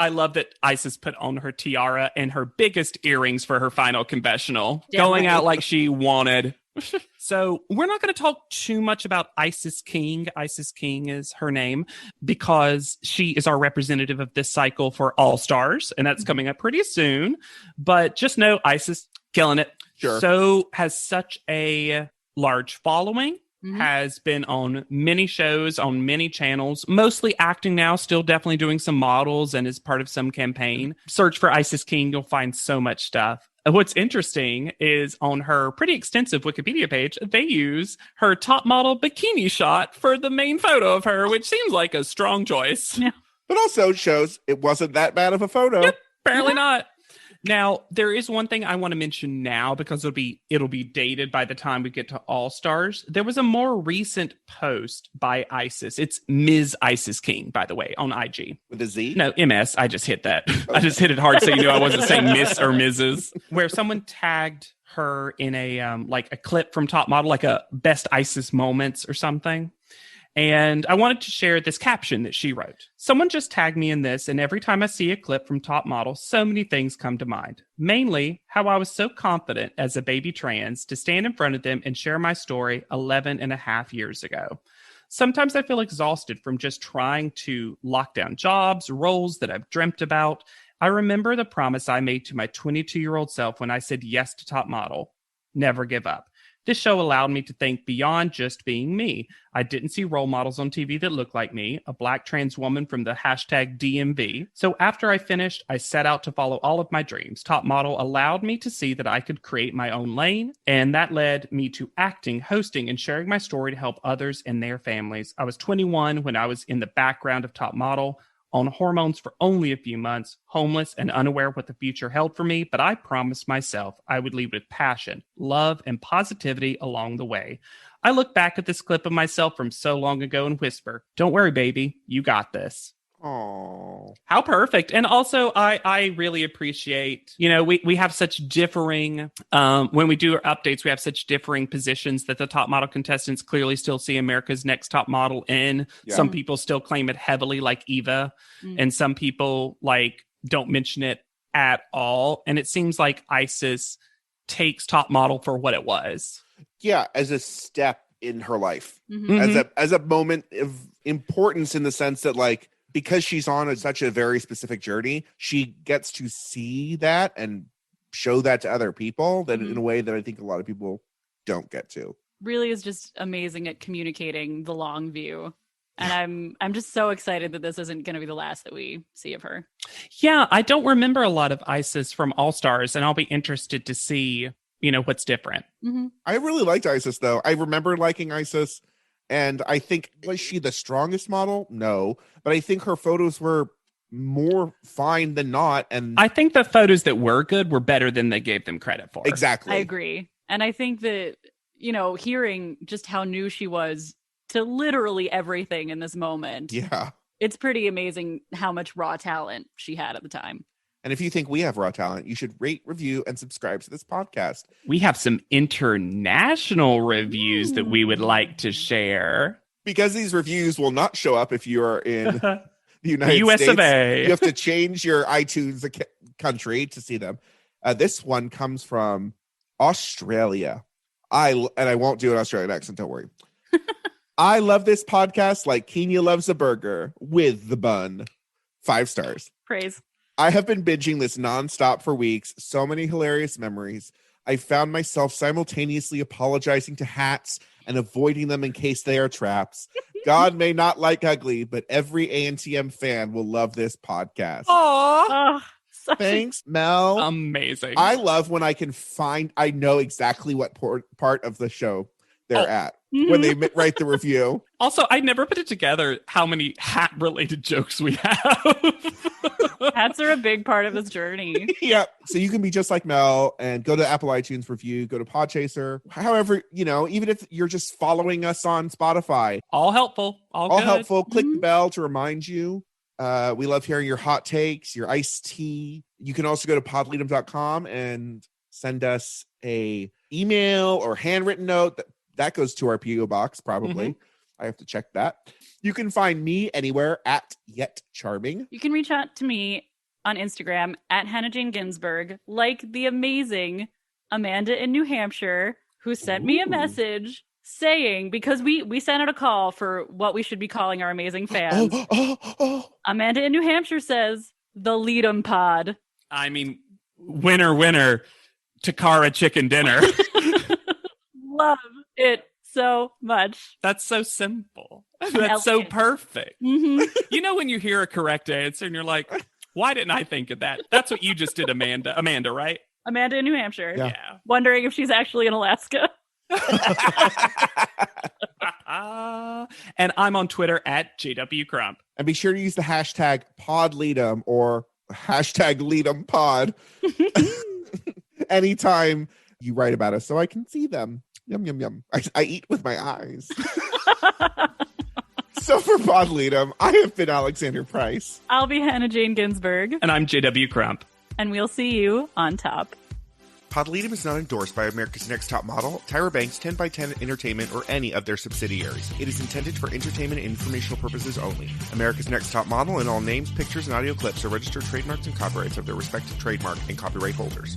I love that Isis put on her tiara and her biggest earrings for her final confessional, going out like she wanted. So we're not going to talk too much about Isis King. Isis King is her name because she is our representative of this cycle for All Stars, and that's coming up pretty soon. But just know Isis killing it. Sure. So has such a large following. Has been on many shows, on many channels, mostly acting now, still definitely doing some models and is part of some campaign. Search for Isis King, you'll find so much stuff. What's interesting is on her pretty extensive Wikipedia page, they use her top model bikini shot for the main photo of her, which seems like a strong choice. Yeah. But also shows it wasn't that bad of a photo. Yep, apparently not. Now, there is one thing I want to mention now because it'll be dated by the time we get to All Stars. There was a more recent post by Isis. It's Ms. Isis King, by the way, on IG. With a Z? No, MS. I just hit that. I just hit it hard so you knew I wasn't saying Miss or Mrs. Where someone tagged her in a like a clip from Top Model, like a best Isis moments or something. And I wanted to share this caption that she wrote. Someone just tagged me in this, and every time I see a clip from Top Model, so many things come to mind. Mainly, how I was so confident as a baby trans to stand in front of them and share my story 11 and a half years ago. Sometimes I feel exhausted from just trying to lock down jobs, roles that I've dreamt about. I remember the promise I made to my 22-year-old self when I said yes to Top Model. Never give up. This show allowed me to think beyond just being me. I didn't see role models on TV that looked like me, a Black trans woman from the hashtag DMV. So after I finished, I set out to follow all of my dreams. Top Model allowed me to see that I could create my own lane, and that led me to acting, hosting, and sharing my story to help others and their families. I was 21 when I was in the background of Top Model, on hormones for only a few months, homeless and unaware what the future held for me, but I promised myself I would lead with passion, love, and positivity along the way. I look back at this clip of myself from so long ago and whisper, "Don't worry, baby, you got this." Oh, how perfect. And also I really appreciate, we have such differing, when we do our updates, we have such differing positions that the Top Model contestants clearly still see America's Next Top Model in. Yeah. Some people still claim it heavily, like Eva, and some people don't mention it at all. And it seems like Isis takes Top Model for what it was. Yeah, as a step in her life, Mm-hmm. as a moment of importance, in the sense that because she's on such a very specific journey, she gets to see that and show that to other people that in a way that I think a lot of people don't get to. Really is just amazing at communicating the long view. And I'm just so excited that this isn't going to be the last that we see of her. Yeah, I don't remember a lot of Isis from All Stars, and I'll be interested to see, what's different. Mm-hmm. I really liked Isis, though. I remember liking Isis. And I think, was she the strongest model? No. But I think her photos were more fine than not. And I think the photos that were good were better than they gave them credit for. Exactly. I agree. And I think that, hearing just how new she was to literally everything in this moment. Yeah. It's pretty amazing how much raw talent she had at the time. And if you think we have raw talent, you should rate, review, and subscribe to this podcast. We have some international reviews that we would like to share. Because these reviews will not show up if you are in the United US States. of A. You have to change your iTunes country to see them. This one comes from Australia. I won't do an Australian accent, don't worry. I love this podcast like Kenya loves a burger with the bun. 5 stars. Praise. I have been binging this nonstop for weeks. So many hilarious memories. I found myself simultaneously apologizing to hats and avoiding them in case they are traps. God may not like ugly, but every ANTM fan will love this podcast. Aww. Thanks, Mel. Amazing. I love when I know exactly what part of the show they're at when they write the review. Also, I never put it together how many hat-related jokes we have. Hats are a big part of this journey. Yeah. So you can be just like Mel and go to Apple iTunes review, go to Podchaser. However, even if you're just following us on Spotify. All helpful. All good. Helpful. Click the bell to remind you. We love hearing your hot takes, your iced tea. You can also go to podleadum.com and send us a email or handwritten note. That goes to our PO box, probably. I have to check that. You can find me anywhere at Yet Charming. You can reach out to me on Instagram at Hannah Jane Ginsburg, like the amazing Amanda in New Hampshire, who sent me a message saying, because we sent out a call for what we should be calling our amazing fans. Amanda in New Hampshire says, the Lead'em Pod. I mean, winner, Takara chicken dinner. Love it so much. That's so simple. That's so perfect. Mm-hmm. When you hear a correct answer and you're like, why didn't I think of that? That's what you just did, Amanda. Amanda, right? Amanda in New Hampshire. Yeah. Wondering if she's actually in Alaska. And I'm on Twitter at JW Crump. And be sure to use the hashtag PodLeadum or hashtag LeadumPod anytime you write about us so I can see them. Yum, yum, yum. I eat with my eyes. So for PodLeadum, I have been Alexander Price. I'll be Hannah Jane Ginsburg. And I'm JW Crump. And we'll see you on top. PodLeadum is not endorsed by America's Next Top Model, Tyra Banks, 10x10 Entertainment, or any of their subsidiaries. It is intended for entertainment and informational purposes only. America's Next Top Model and all names, pictures, and audio clips are registered trademarks and copyrights of their respective trademark and copyright holders.